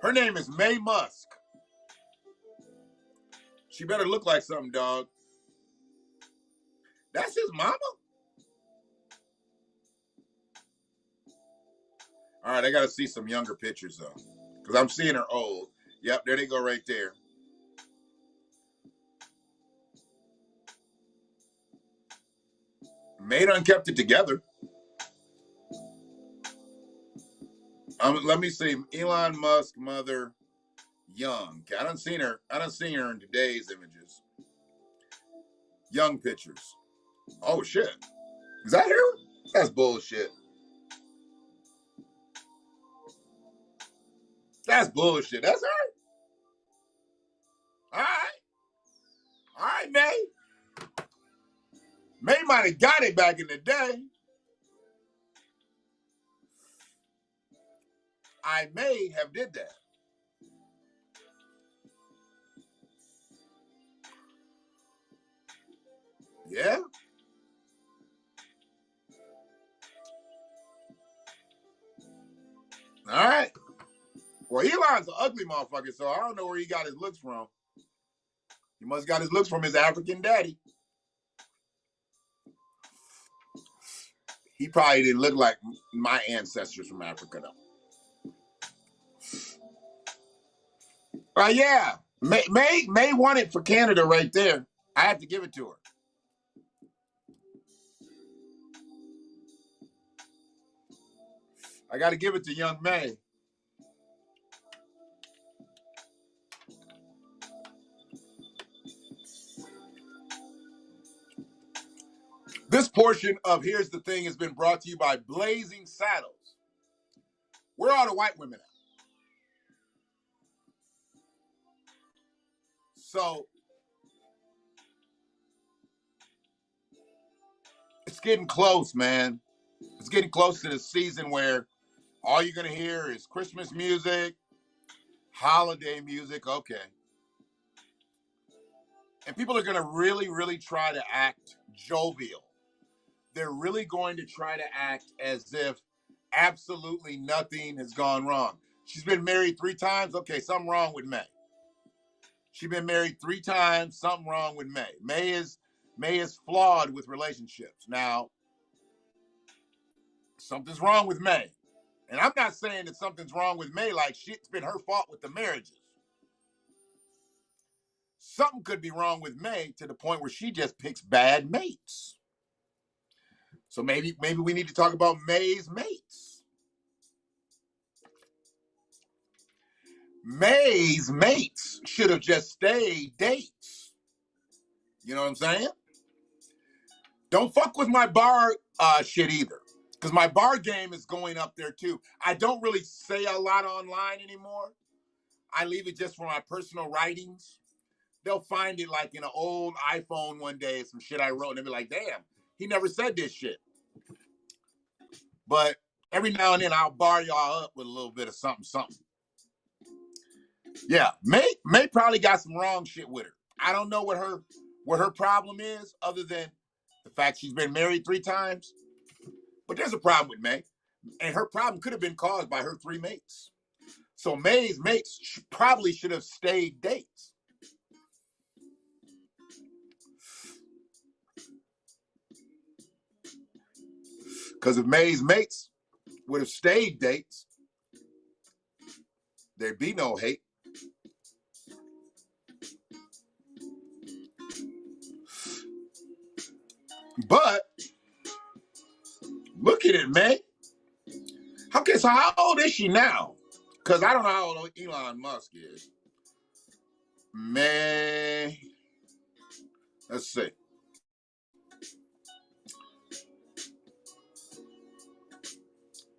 S1: Her name is May Musk. She better look like something, dog. That's his mama? All right, I got to see some younger pictures, though. Because I'm seeing her old. Yep, there they go right there. May done kept it together. Let me see. Elon Musk mother young. Okay, I done seen her in today's images. Young pictures. Oh shit. Is that her? That's bullshit. That's bullshit. That's her. All right. All right, May. May might have got it back in the day. I may have did that. Yeah. All right. Well, Elon's an ugly motherfucker, so I don't know where he got his looks from. He must have got his looks from his African daddy. He probably didn't look like my ancestors from Africa, though. Yeah. May won it for Canada right there. I had to give it to her. I got to give it to young May. This portion of Here's the Thing has been brought to you by Blazing Saddles. Where are the white women at? So it's getting close, man. It's getting close to the season where all you're going to hear is Christmas music, holiday music. Okay. And people are going to really, really try to act jovial. They're really going to try to act as if absolutely nothing has gone wrong. She's been married 3 times. Okay, something wrong with May. She's been married 3 times. Something wrong with May. May is flawed with relationships. Now, something's wrong with May. And I'm not saying that something's wrong with May like shit's been her fault with the marriages. Something could be wrong with May to the point where she just picks bad mates. So maybe we need to talk about May's mates. May's mates should have just stayed dates. You know what I'm saying? Don't fuck with my bar shit either. Because my bar game is going up there too. I don't really say a lot online anymore. I leave it just for my personal writings. They'll find it like in an old iPhone one day, some shit I wrote, and they'll be like, damn, he never said this shit. But every now and then I'll bar y'all up with a little bit of something. Yeah, May probably got some wrong shit with her. I don't know what her problem is, other than the fact she's been married 3 times. But there's a problem with May, and her problem could have been caused by her 3 mates. So May's mates probably should have stayed dates. Because if May's mates would have stayed dates, there'd be no hate. But look at it, May. Okay, so how old is she now? Because I don't know how old Elon Musk is. May, let's see.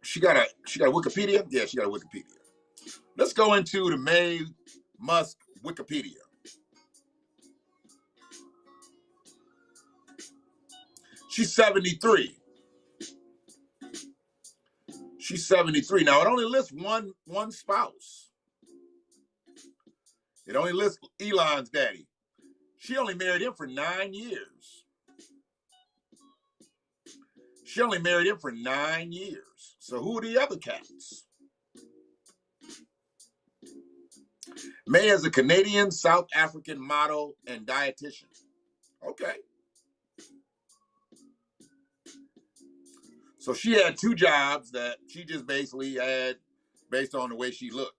S1: She got a Wikipedia? Yeah, she got a Wikipedia. Let's go into the May Musk Wikipedia. She's 73. She's 73. Now, it only lists one spouse. It only lists Elon's daddy. She only married him for 9 years. She only married him for 9 years. So who are the other cats? May is a Canadian, South African model and dietitian. Okay. So she had 2 jobs that she just basically had based on the way she looked.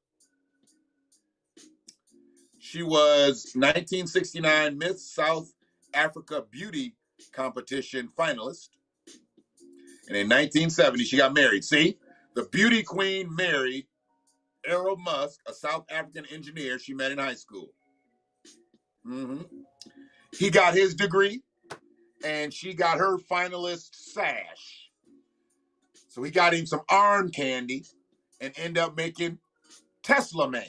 S1: She was 1969 Miss South Africa Beauty Competition finalist. And in 1970, she got married. See, the beauty queen married Elon Musk, a South African engineer she met in high school. He got his degree, and she got her finalist sash. So he got him some arm candy and ended up making Tesla Man.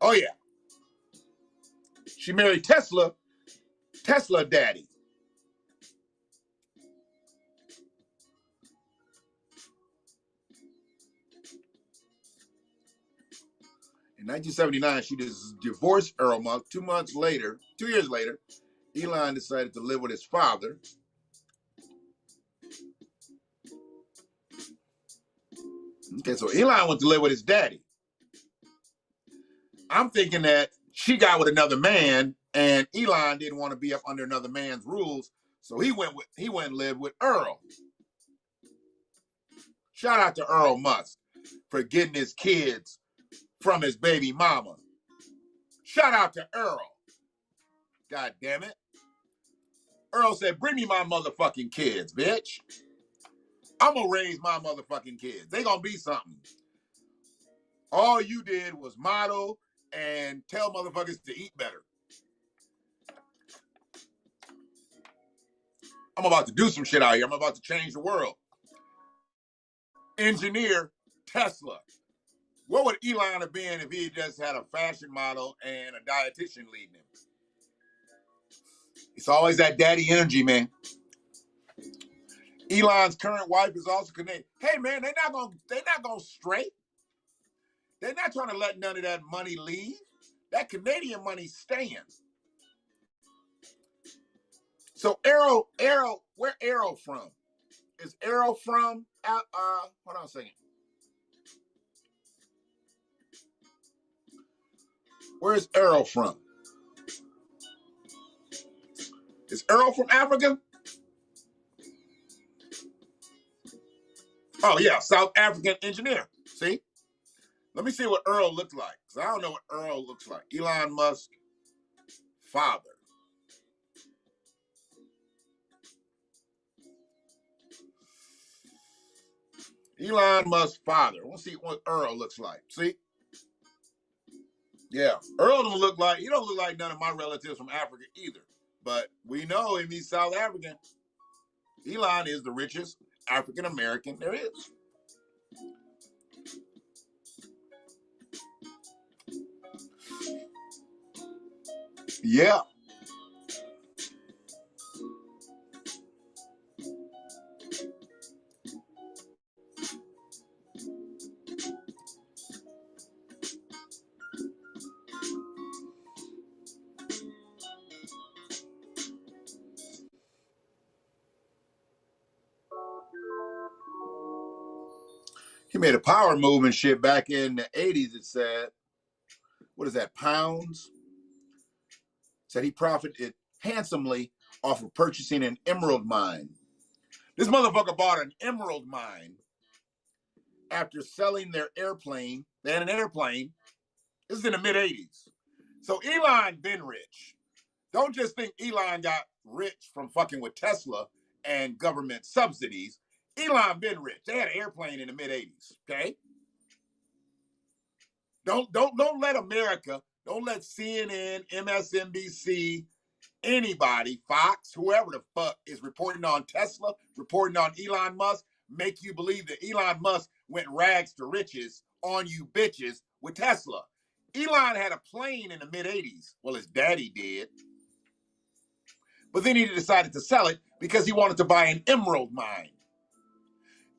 S1: Oh, yeah. She married Tesla Daddy. In 1979, she divorced Elon Musk. 2 years later, Elon decided to live with his father. Okay, so Elon went to live with his daddy. I'm thinking that she got with another man And Elon didn't want to be up under another man's rules, so he went and lived with Earl. Shout out to Earl Musk for getting his kids from his baby mama. Shout out to Earl. God damn it. Earl said, bring me my motherfucking kids, bitch. I'm going to raise my motherfucking kids. They going to be something. All you did was model and tell motherfuckers to eat better. I'm about to do some shit out here. I'm about to change the world. Engineer Tesla. What would Elon have been if he just had a fashion model and a dietitian leading him? It's always that daddy energy, man. Elon's current wife is also Canadian. Hey, man, they're not gonna stray. They're not trying to let none of that money leave. That Canadian money's staying. So Arrow, where Arrow from? Is Arrow from? Hold on a second. Where's Arrow from? Is Arrow from Africa? Oh yeah, South African engineer. See? Let me see what Earl looks like, because I don't know what Earl looks like. Elon Musk, father. Elon Musk's father. We'll see what Earl looks like. See? Yeah. Earl don't look like, he don't look like none of my relatives from Africa either. But we know him, he's South African. Elon is the richest African American there is. Yeah. He made a power move and shit back in the 80s, it said. What is that, pounds? Said he profited handsomely off of purchasing an emerald mine. This motherfucker bought an emerald mine after selling their airplane. They had an airplane. This is in the mid-80s. So Elon been rich. Don't just think Elon got rich from fucking with Tesla and government subsidies. Elon been rich. They had an airplane in the mid-80s, okay? Don't let America, don't let CNN, MSNBC, anybody, Fox, whoever the fuck is reporting on Tesla, reporting on Elon Musk, make you believe that Elon Musk went rags to riches on you bitches with Tesla. Elon had a plane in the mid-80s. Well, his daddy did. But then he decided to sell it because he wanted to buy an emerald mine.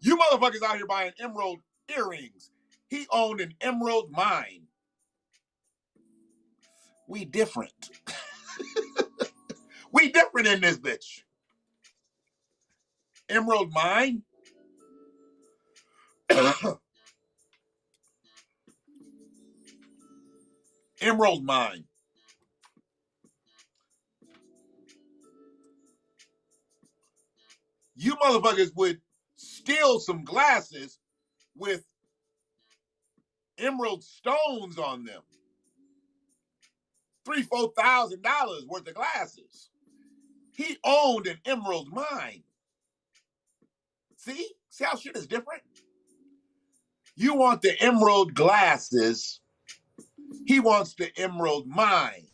S1: You motherfuckers out here buying emerald earrings. He owned an emerald mine. We different. We different in this bitch. Emerald mine? Emerald mine. You motherfuckers would steal some glasses with emerald stones on them. $3,000-$4,000 worth of glasses. He owned an emerald mine. See how shit is different? You want the emerald glasses. He wants the emerald mine.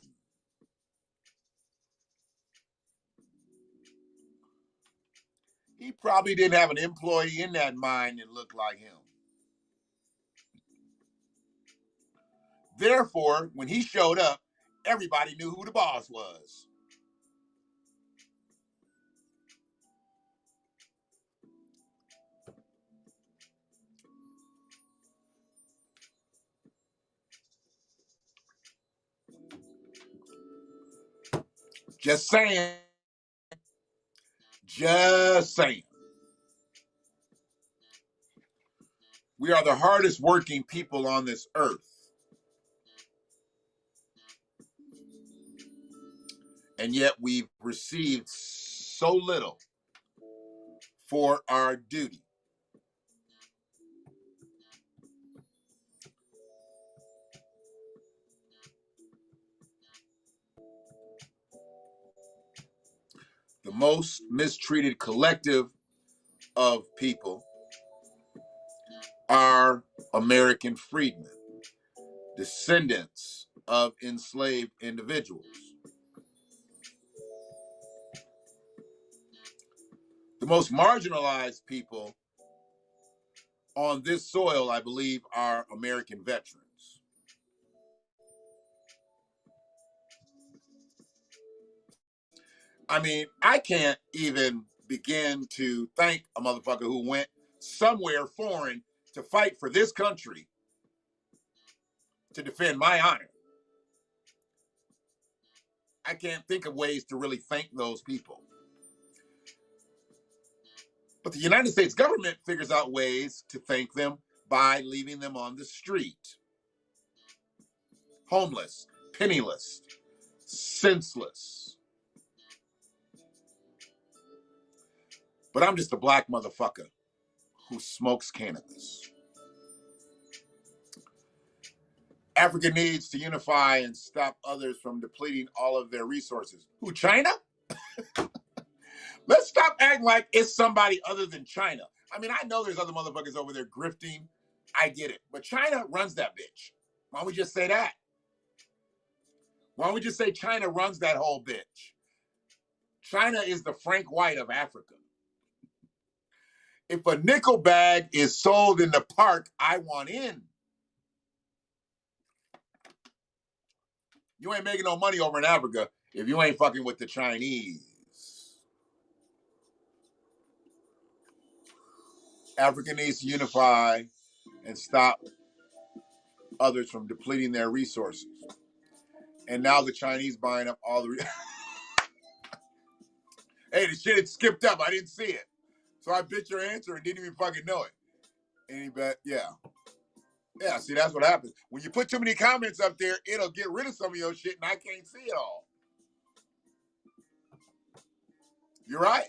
S1: He probably didn't have an employee in that mine that looked like him. Therefore, when he showed up, everybody knew who the boss was. Just saying. Just saying. We are the hardest working people on this earth. And yet we've received so little for our duty. The most mistreated collective of people are American freedmen, descendants of enslaved individuals. The most marginalized people on this soil, I believe, are American veterans. I mean, I can't even begin to thank a motherfucker who went somewhere foreign to fight for this country to defend my honor. I can't think of ways to really thank those people. But the United States government figures out ways to thank them by leaving them on the street. Homeless, penniless, senseless. But I'm just a black motherfucker who smokes cannabis. Africa needs to unify and stop others from depleting all of their resources. Who, China? Let's stop acting like it's somebody other than China. I mean, I know there's other motherfuckers over there grifting. I get it. But China runs that bitch. Why don't we just say that? Why don't we just say China runs that whole bitch? China is the Frank White of Africa. If a nickel bag is sold in the park, I want in. You ain't making no money over in Africa if you ain't fucking with the Chinese. Africa needs to unify and stop others from depleting their resources. And now the Chinese buying up all the... Hey, the shit had skipped up. I didn't see it. So I bit your answer and didn't even fucking know it. Any bet? Yeah. Yeah, see, that's what happens. When you put too many comments up there, it'll get rid of some of your shit and I can't see it all. You're right.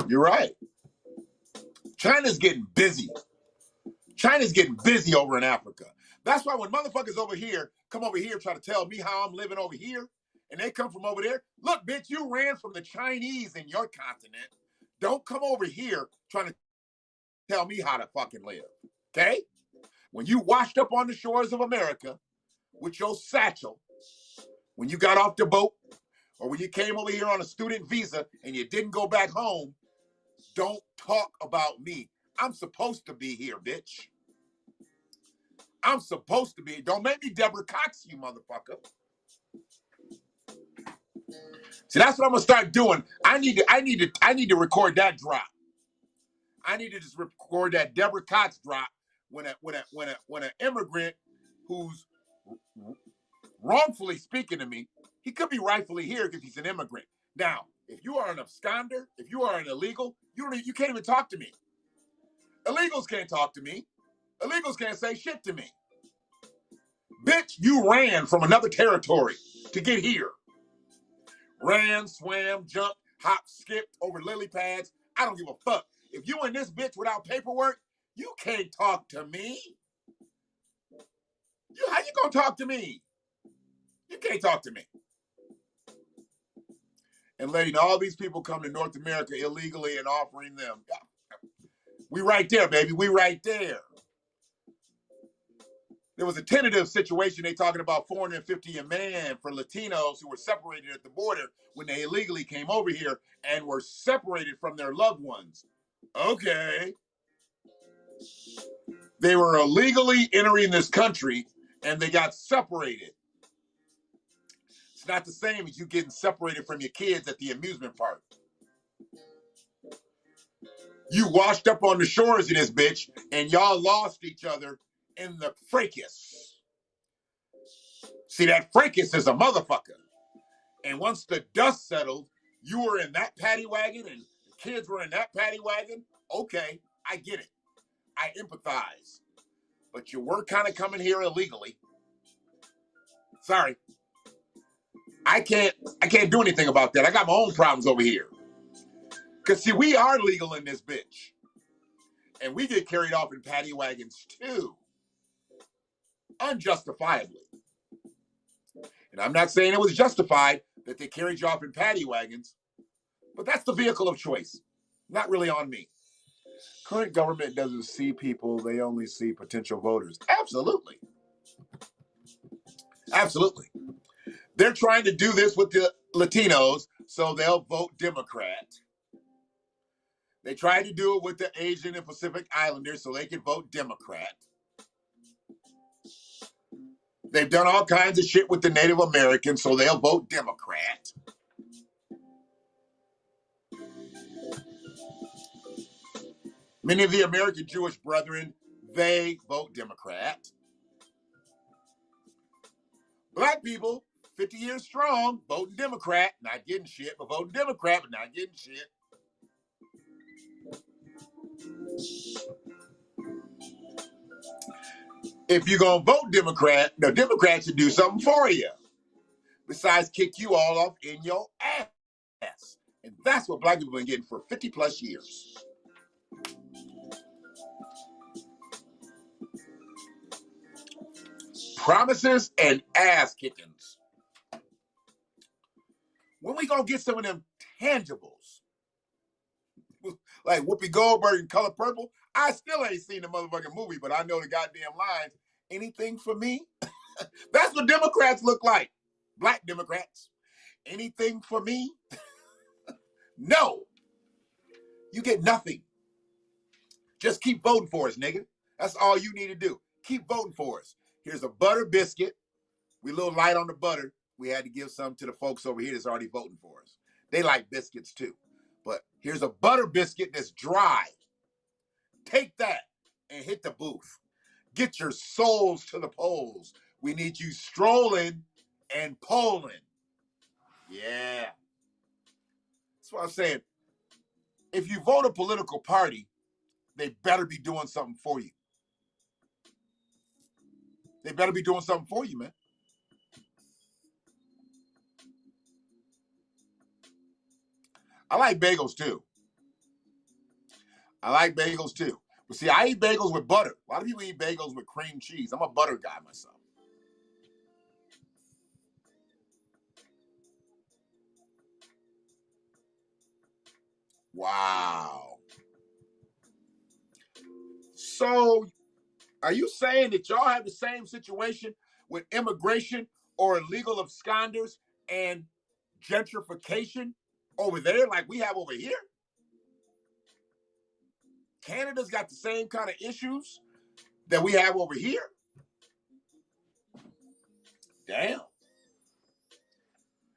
S1: You're right. China's getting busy. China's getting busy over in Africa. That's why when motherfuckers over here come over here try to tell me how I'm living over here, and they come from over there, look, bitch, you ran from the Chinese in your continent. Don't come over here trying to tell me how to fucking live, okay? When you washed up on the shores of America with your satchel, when you got off the boat, or when you came over here on a student visa and you didn't go back home, don't talk about me. I'm supposed to be here, bitch. I'm supposed to be. Don't make me Deborah Cox, you motherfucker. See, that's what I'm gonna start doing. I need to record that drop. I need to just record that Deborah Cox drop when an immigrant who's wrongfully speaking to me, he could be rightfully here because he's an immigrant. Now, if you are an absconder, if you are an illegal, you can't even talk to me. Illegals can't talk to me. Illegals can't say shit to me. Bitch, you ran from another territory to get here. Ran, swam, jumped, hopped, skipped over lily pads. I don't give a fuck. If you in this bitch without paperwork, you can't talk to me. How you gonna talk to me? You can't talk to me. And letting all these people come to North America illegally and offering them. We right there, baby. We right there. There was a tentative situation. They talking about $450 a man for Latinos who were separated at the border when they illegally came over here and were separated from their loved ones. Okay. They were illegally entering this country and they got separated. It's not the same as you getting separated from your kids at the amusement park. You washed up on the shores of this bitch and y'all lost each other in the fracas. See, that fracas is a motherfucker. And once the dust settled, you were in that paddy wagon and the kids were in that paddy wagon. Okay, I get it. I empathize. But you were kind of coming here illegally. Sorry. I can't do anything about that. I got my own problems over here. Because, see, we are legal in this bitch. And we get carried off in paddy wagons, too. Unjustifiably. And I'm not saying it was justified that they carried you off in paddy wagons, but that's the vehicle of choice. Not really on me. Current government doesn't see people, they only see potential voters. Absolutely. Absolutely. They're trying to do this with the Latinos so they'll vote Democrat. They tried to do it with the Asian and Pacific Islanders so they can vote Democrat. They've done all kinds of shit with the Native Americans so they'll vote Democrat. Many of the American Jewish brethren, they vote Democrat. Black people, 50 years strong, voting Democrat, not getting shit, but voting Democrat, but not getting shit. If you're going to vote Democrat, the Democrats should do something for you. Besides kick you all off in your ass. And that's what black people have been getting for 50 plus years. Promises and ass kickings. When we gonna get some of them tangibles? Like Whoopi Goldberg in Color Purple? I still ain't seen the motherfucking movie, but I know the goddamn lines. Anything for me? That's what Democrats look like. Black Democrats. Anything for me? No. You get nothing. Just keep voting for us, nigga. That's all you need to do. Keep voting for us. Here's a butter biscuit. We a little light on the butter. We had to give some to the folks over here that's already voting for us. They like biscuits too. But here's a butter biscuit that's dry. Take that and hit the booth. Get your souls to the polls. We need you strolling and polling. Yeah. That's what I'm saying. If you vote a political party, they better be doing something for you. They better be doing something for you, man. I like bagels too. But see, I eat bagels with butter. A lot of people eat bagels with cream cheese. I'm a butter guy myself. Wow. So, are you saying that y'all have the same situation with immigration or illegal absconders and gentrification over there like we have over here? Canada's got the same kind of issues that we have over here. Damn.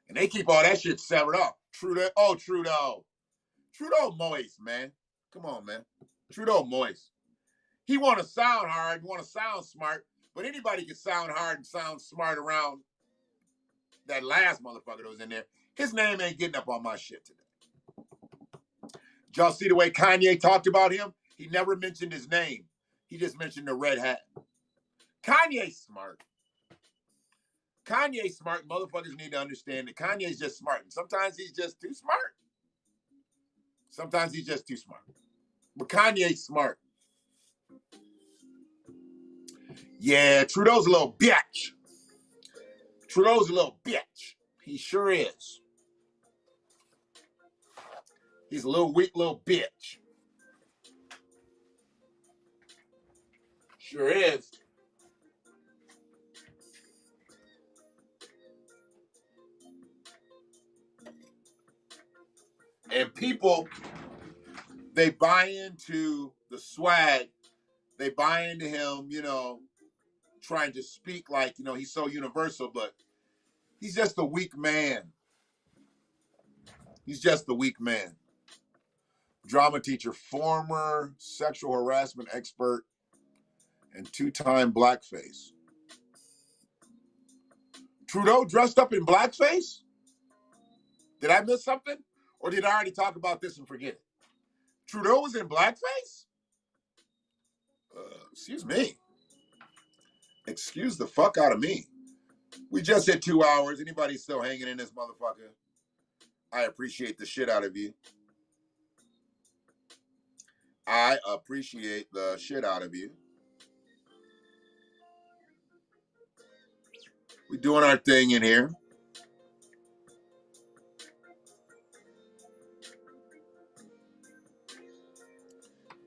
S1: And they keep all that shit severed up. Trudeau. Oh, Trudeau. Trudeau moist, man. Come on, man. Trudeau moist. He want to sound hard, want to sound smart, but anybody can sound hard and sound smart around that last motherfucker that was in there. His name ain't getting up on my shit today. Did y'all see the way Kanye talked about him? He never mentioned his name. He just mentioned the red hat. Kanye's smart. Kanye's smart. Motherfuckers need to understand that Kanye's just smart. And sometimes he's just too smart. Sometimes he's just too smart. But Kanye's smart. Yeah, Trudeau's a little bitch. Trudeau's a little bitch. He sure is. He's a little weak little bitch. Sure is. And people, they buy into the swag. They buy into him, you know, trying to speak like, you know, he's so universal, but he's just a weak man. He's just a weak man. Drama teacher, former sexual harassment expert, and two-time blackface. Trudeau dressed up in blackface? Did I miss something? Or did I already talk about this and forget it? Trudeau was in blackface? Excuse me. Excuse the fuck out of me. We just hit 2 hours. Anybody still hanging in this motherfucker? I appreciate the shit out of you. I appreciate the shit out of you. We're doing our thing in here.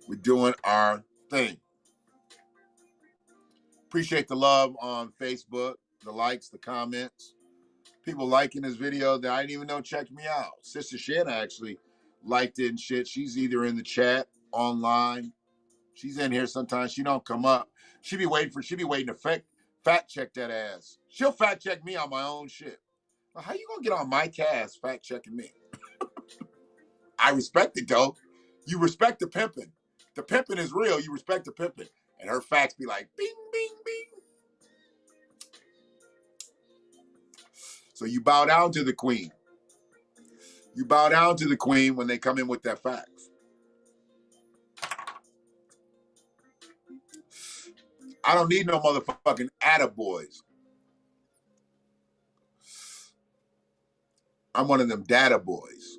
S1: We're doing our thing. Appreciate the love on Facebook, the likes, the comments. People liking this video that I didn't even know checked me out. Sister Shanna actually liked it and shit. She's either in the chat, online. She's in here sometimes. She don't come up. She be waiting to fact check that ass. She'll fact check me on my own shit. Well, how you gonna get on my cast fact checking me? I respect it though. You respect the pimping. The pimping is real. You respect the pimping. And her facts be like, bing, bing, bing. So you bow down to the queen. You bow down to the queen when they come in with their facts. I don't need no motherfucking attaboys. I'm one of them data boys.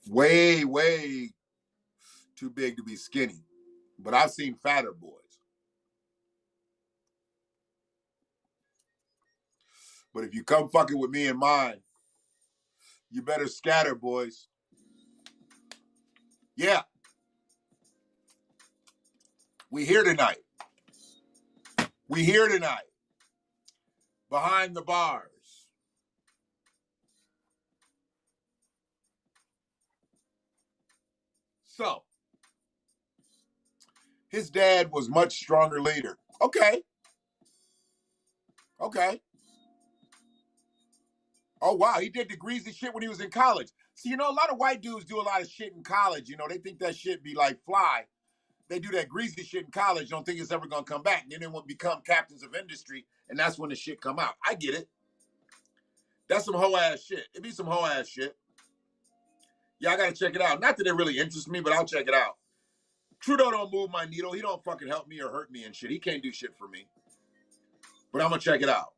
S1: Way, way too big to be skinny. But I've seen fatter boys. But if you come fucking with me and mine, you better scatter, boys. Yeah. We here tonight. We here tonight. Behind the bars. So, his dad was much stronger leader. Okay. Okay. Oh, wow. He did the greasy shit when he was in college. See, you know, a lot of white dudes do a lot of shit in college. You know, they think that shit be like fly. They do that greasy shit in college, don't think it's ever going to come back. And then they will become captains of industry, and that's when the shit come out. I get it. That's some hoe-ass shit. It be some hoe-ass shit. Yeah, I got to check it out. Not that it really interests me, but I'll check it out. Trudeau don't move my needle. He don't fucking help me or hurt me and shit. He can't do shit for me. But I'm going to check it out.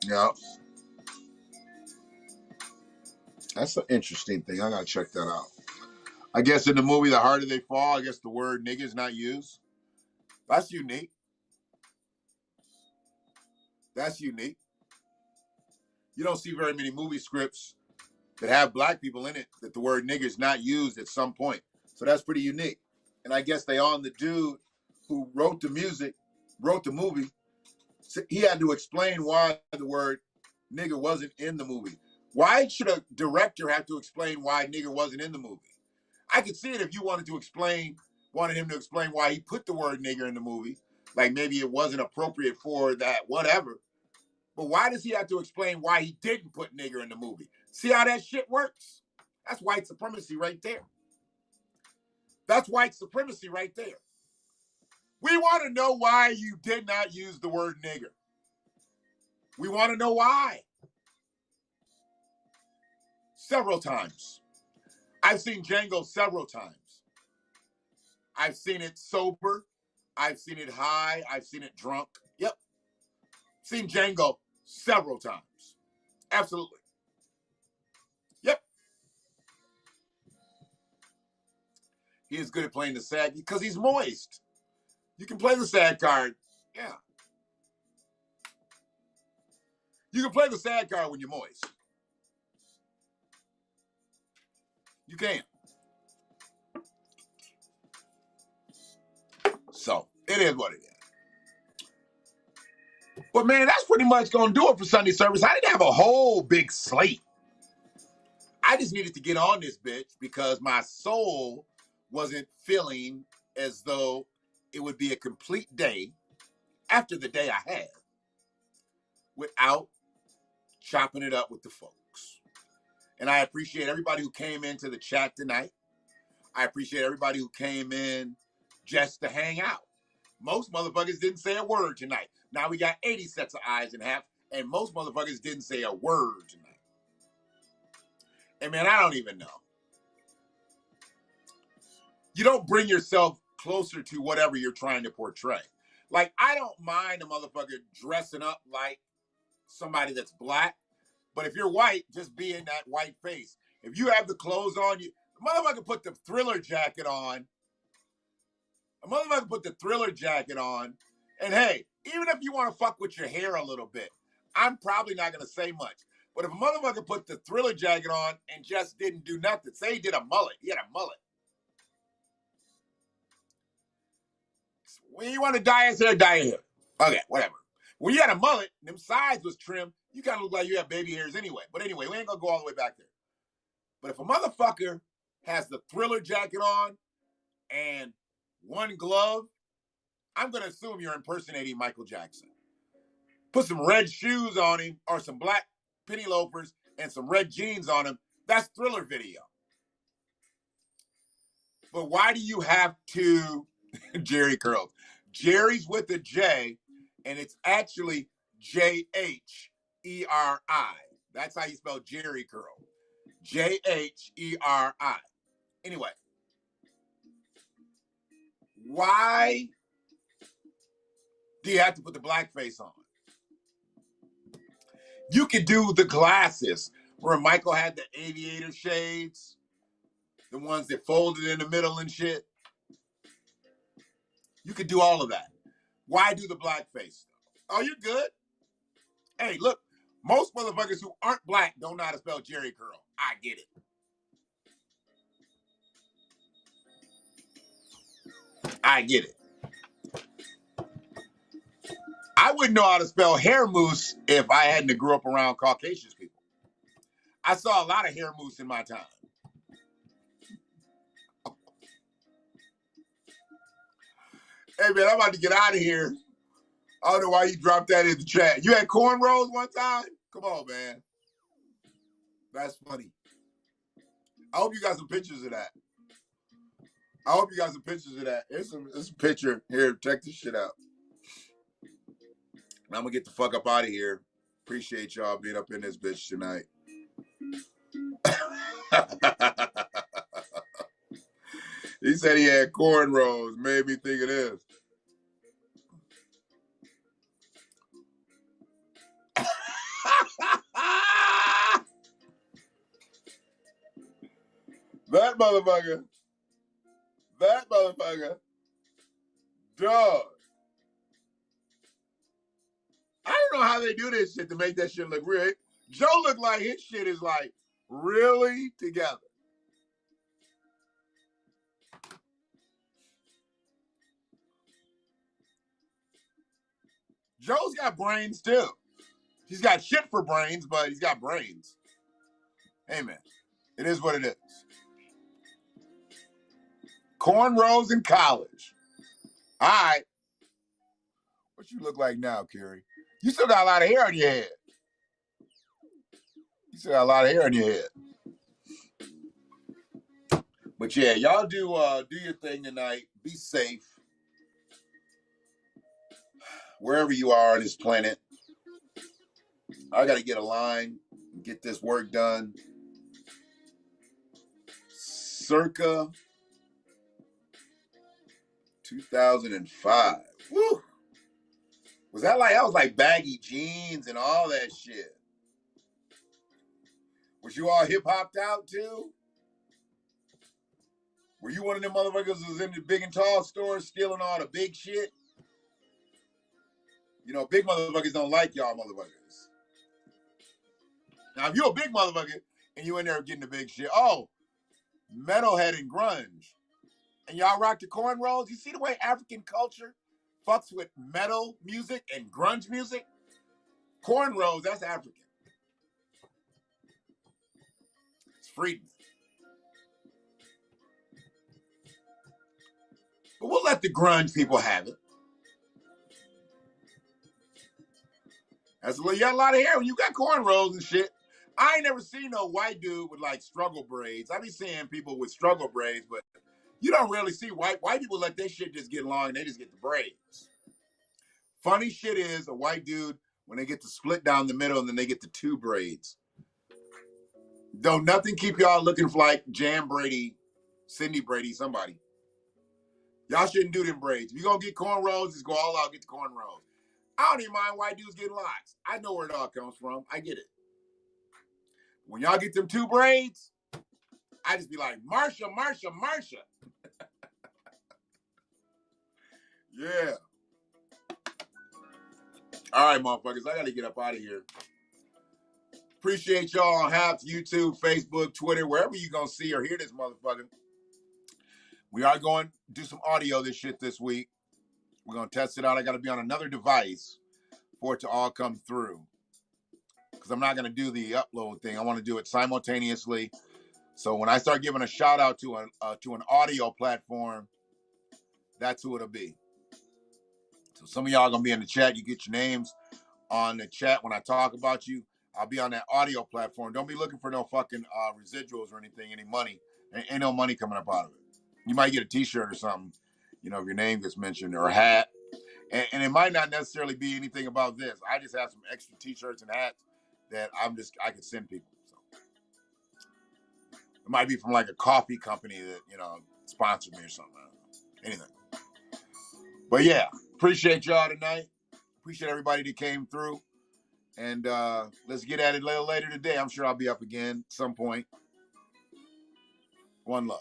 S1: Yeah. That's an interesting thing. I got to check that out. I guess in the movie The Harder They Fall, I guess the word nigga is not used. That's unique. That's unique. You don't see very many movie scripts that have black people in it that the word nigga is not used at some point. So that's pretty unique. And I guess they on the dude who wrote the music, wrote the movie, he had to explain why the word nigga wasn't in the movie. Why should a director have to explain why nigger wasn't in the movie? I could see it if you wanted him to explain why he put the word nigger in the movie. Like maybe it wasn't appropriate for that, whatever. But why does he have to explain why he didn't put nigger in the movie? See how that shit works? That's white supremacy right there. That's white supremacy right there. We want to know why you did not use the word nigger. We want to know why. Several times. I've seen Django several times. I've seen it sober. I've seen it high. I've seen it drunk. Yep. Seen Django several times. Absolutely. Yep. He is good at playing the sad because he's moist. You can play the sad card. Yeah. You can play the sad card when you're moist. You can. So, it is what it is. But man, that's pretty much going to do it for Sunday service. I didn't have a whole big slate. I just needed to get on this bitch because my soul wasn't feeling as though it would be a complete day after the day I had without chopping it up with the folks. And I appreciate everybody who came into the chat tonight. I appreciate everybody who came in just to hang out. Most motherfuckers didn't say a word tonight. Now we got 80 sets of eyes and half, and most motherfuckers didn't say a word tonight. And man, I don't even know. You don't bring yourself closer to whatever you're trying to portray. Like, I don't mind a motherfucker dressing up like somebody that's black, but if you're white, just be in that white face. If you have the clothes on, you motherfucker put the Thriller jacket on. A motherfucker put the Thriller jacket on, and hey, even if you want to fuck with your hair a little bit, I'm probably not gonna say much. But if a motherfucker put the Thriller jacket on and just didn't do nothing, say he did a mullet, he had a mullet. When you want to dye his hair, dye your hair. Okay, whatever. When you had a mullet, and them sides was trimmed, you kind of look like you have baby hairs anyway. But anyway, we ain't gonna go all the way back there. But if a motherfucker has the Thriller jacket on and one glove, I'm gonna assume you're impersonating Michael Jackson. Put some red shoes on him or some black penny loafers and some red jeans on him. That's Thriller video. But why do you have to Jerry curls? Jerry's with a J, and it's actually Jheri. That's how you spell Jerry curl. Jheri. Anyway, why do you have to put the blackface on? You could do the glasses where Michael had the aviator shades, the ones that folded in the middle and shit. You could do all of that. Why do the blackface? Oh, you're good. Hey, look, most motherfuckers who aren't black don't know how to spell Jerry curl. I get it. I get it. I wouldn't know how to spell hair mousse if I hadn't grew up around Caucasian people. I saw a lot of hair mousse in my time. Hey, man, I'm about to get out of here. I don't know why you dropped that in the chat. You had cornrows one time? Come on, man. That's funny. I hope you got some pictures of that. Here's some picture. Here, check this shit out. I'm going to get the fuck up out of here. Appreciate y'all being up in this bitch tonight. He said he had cornrows. Made me think of this. That motherfucker. Dog. I don't know how they do this shit to make that shit look real. Joe looked like his shit is like really together. Joe's got brains too. He's got shit for brains, but he's got brains. Hey, man. It is what it is. Cornrows in college. All right. What you look like now, Kerry? You still got a lot of hair on your head. But yeah, y'all do your thing tonight. Be safe. Wherever you are on this planet. I got to get a line and get this work done. Circa 2005. Woo! That was like baggy jeans and all that shit. Was you all hip-hopped out too? Were you one of them motherfuckers who was in the big and tall stores stealing all the big shit? You know, big motherfuckers don't like y'all motherfuckers. Now, if you're a big motherfucker and you in there getting the big shit, oh, metalhead and grunge, and y'all rock the cornrows, you see the way African culture fucks with metal music and grunge music? Cornrows, that's African. It's freedom. But we'll let the grunge people have it. That's you got a lot of hair when you got cornrows and shit. I ain't never seen no white dude with like struggle braids. I be seeing people with struggle braids, but You don't really see white people let their shit just get long and they just get the braids. Funny shit is a white dude when they get to split down the middle and then they get the 2 braids. Don't nothing keep y'all looking for like Jan Brady, Cindy Brady, somebody. Y'all shouldn't do them braids. If you're going to get cornrows, just go all out, get the cornrows. I don't even mind white dudes getting locks. I know where it all comes from. I get it. When y'all get them 2 braids, I just be like, Marsha. Yeah. All right, motherfuckers. I got to get up out of here. Appreciate y'all on Haps, YouTube, Facebook, Twitter, wherever you going to see or hear this motherfucker. We are going to do some audio this shit this week. We're going to test it out. I got to be on another device for it to all come through. Because I'm not going to do the upload thing. I want to do it simultaneously. So when I start giving a shout out to an audio platform, that's who it'll be. So some of y'all are going to be in the chat. You get your names on the chat when I talk about you. I'll be on that audio platform. Don't be looking for no fucking residuals or anything, any money. Ain't no money coming up out of it. You might get a t-shirt or something, you know, if your name gets mentioned, or a hat. And it might not necessarily be anything about this. I just have some extra t-shirts and hats that I could send people. So it might be from like a coffee company that, you know, sponsored me or something. I don't know. Anything. But yeah, appreciate y'all tonight. Appreciate everybody that came through. And let's get at it a little later today. I'm sure I'll be up again at some point. One love.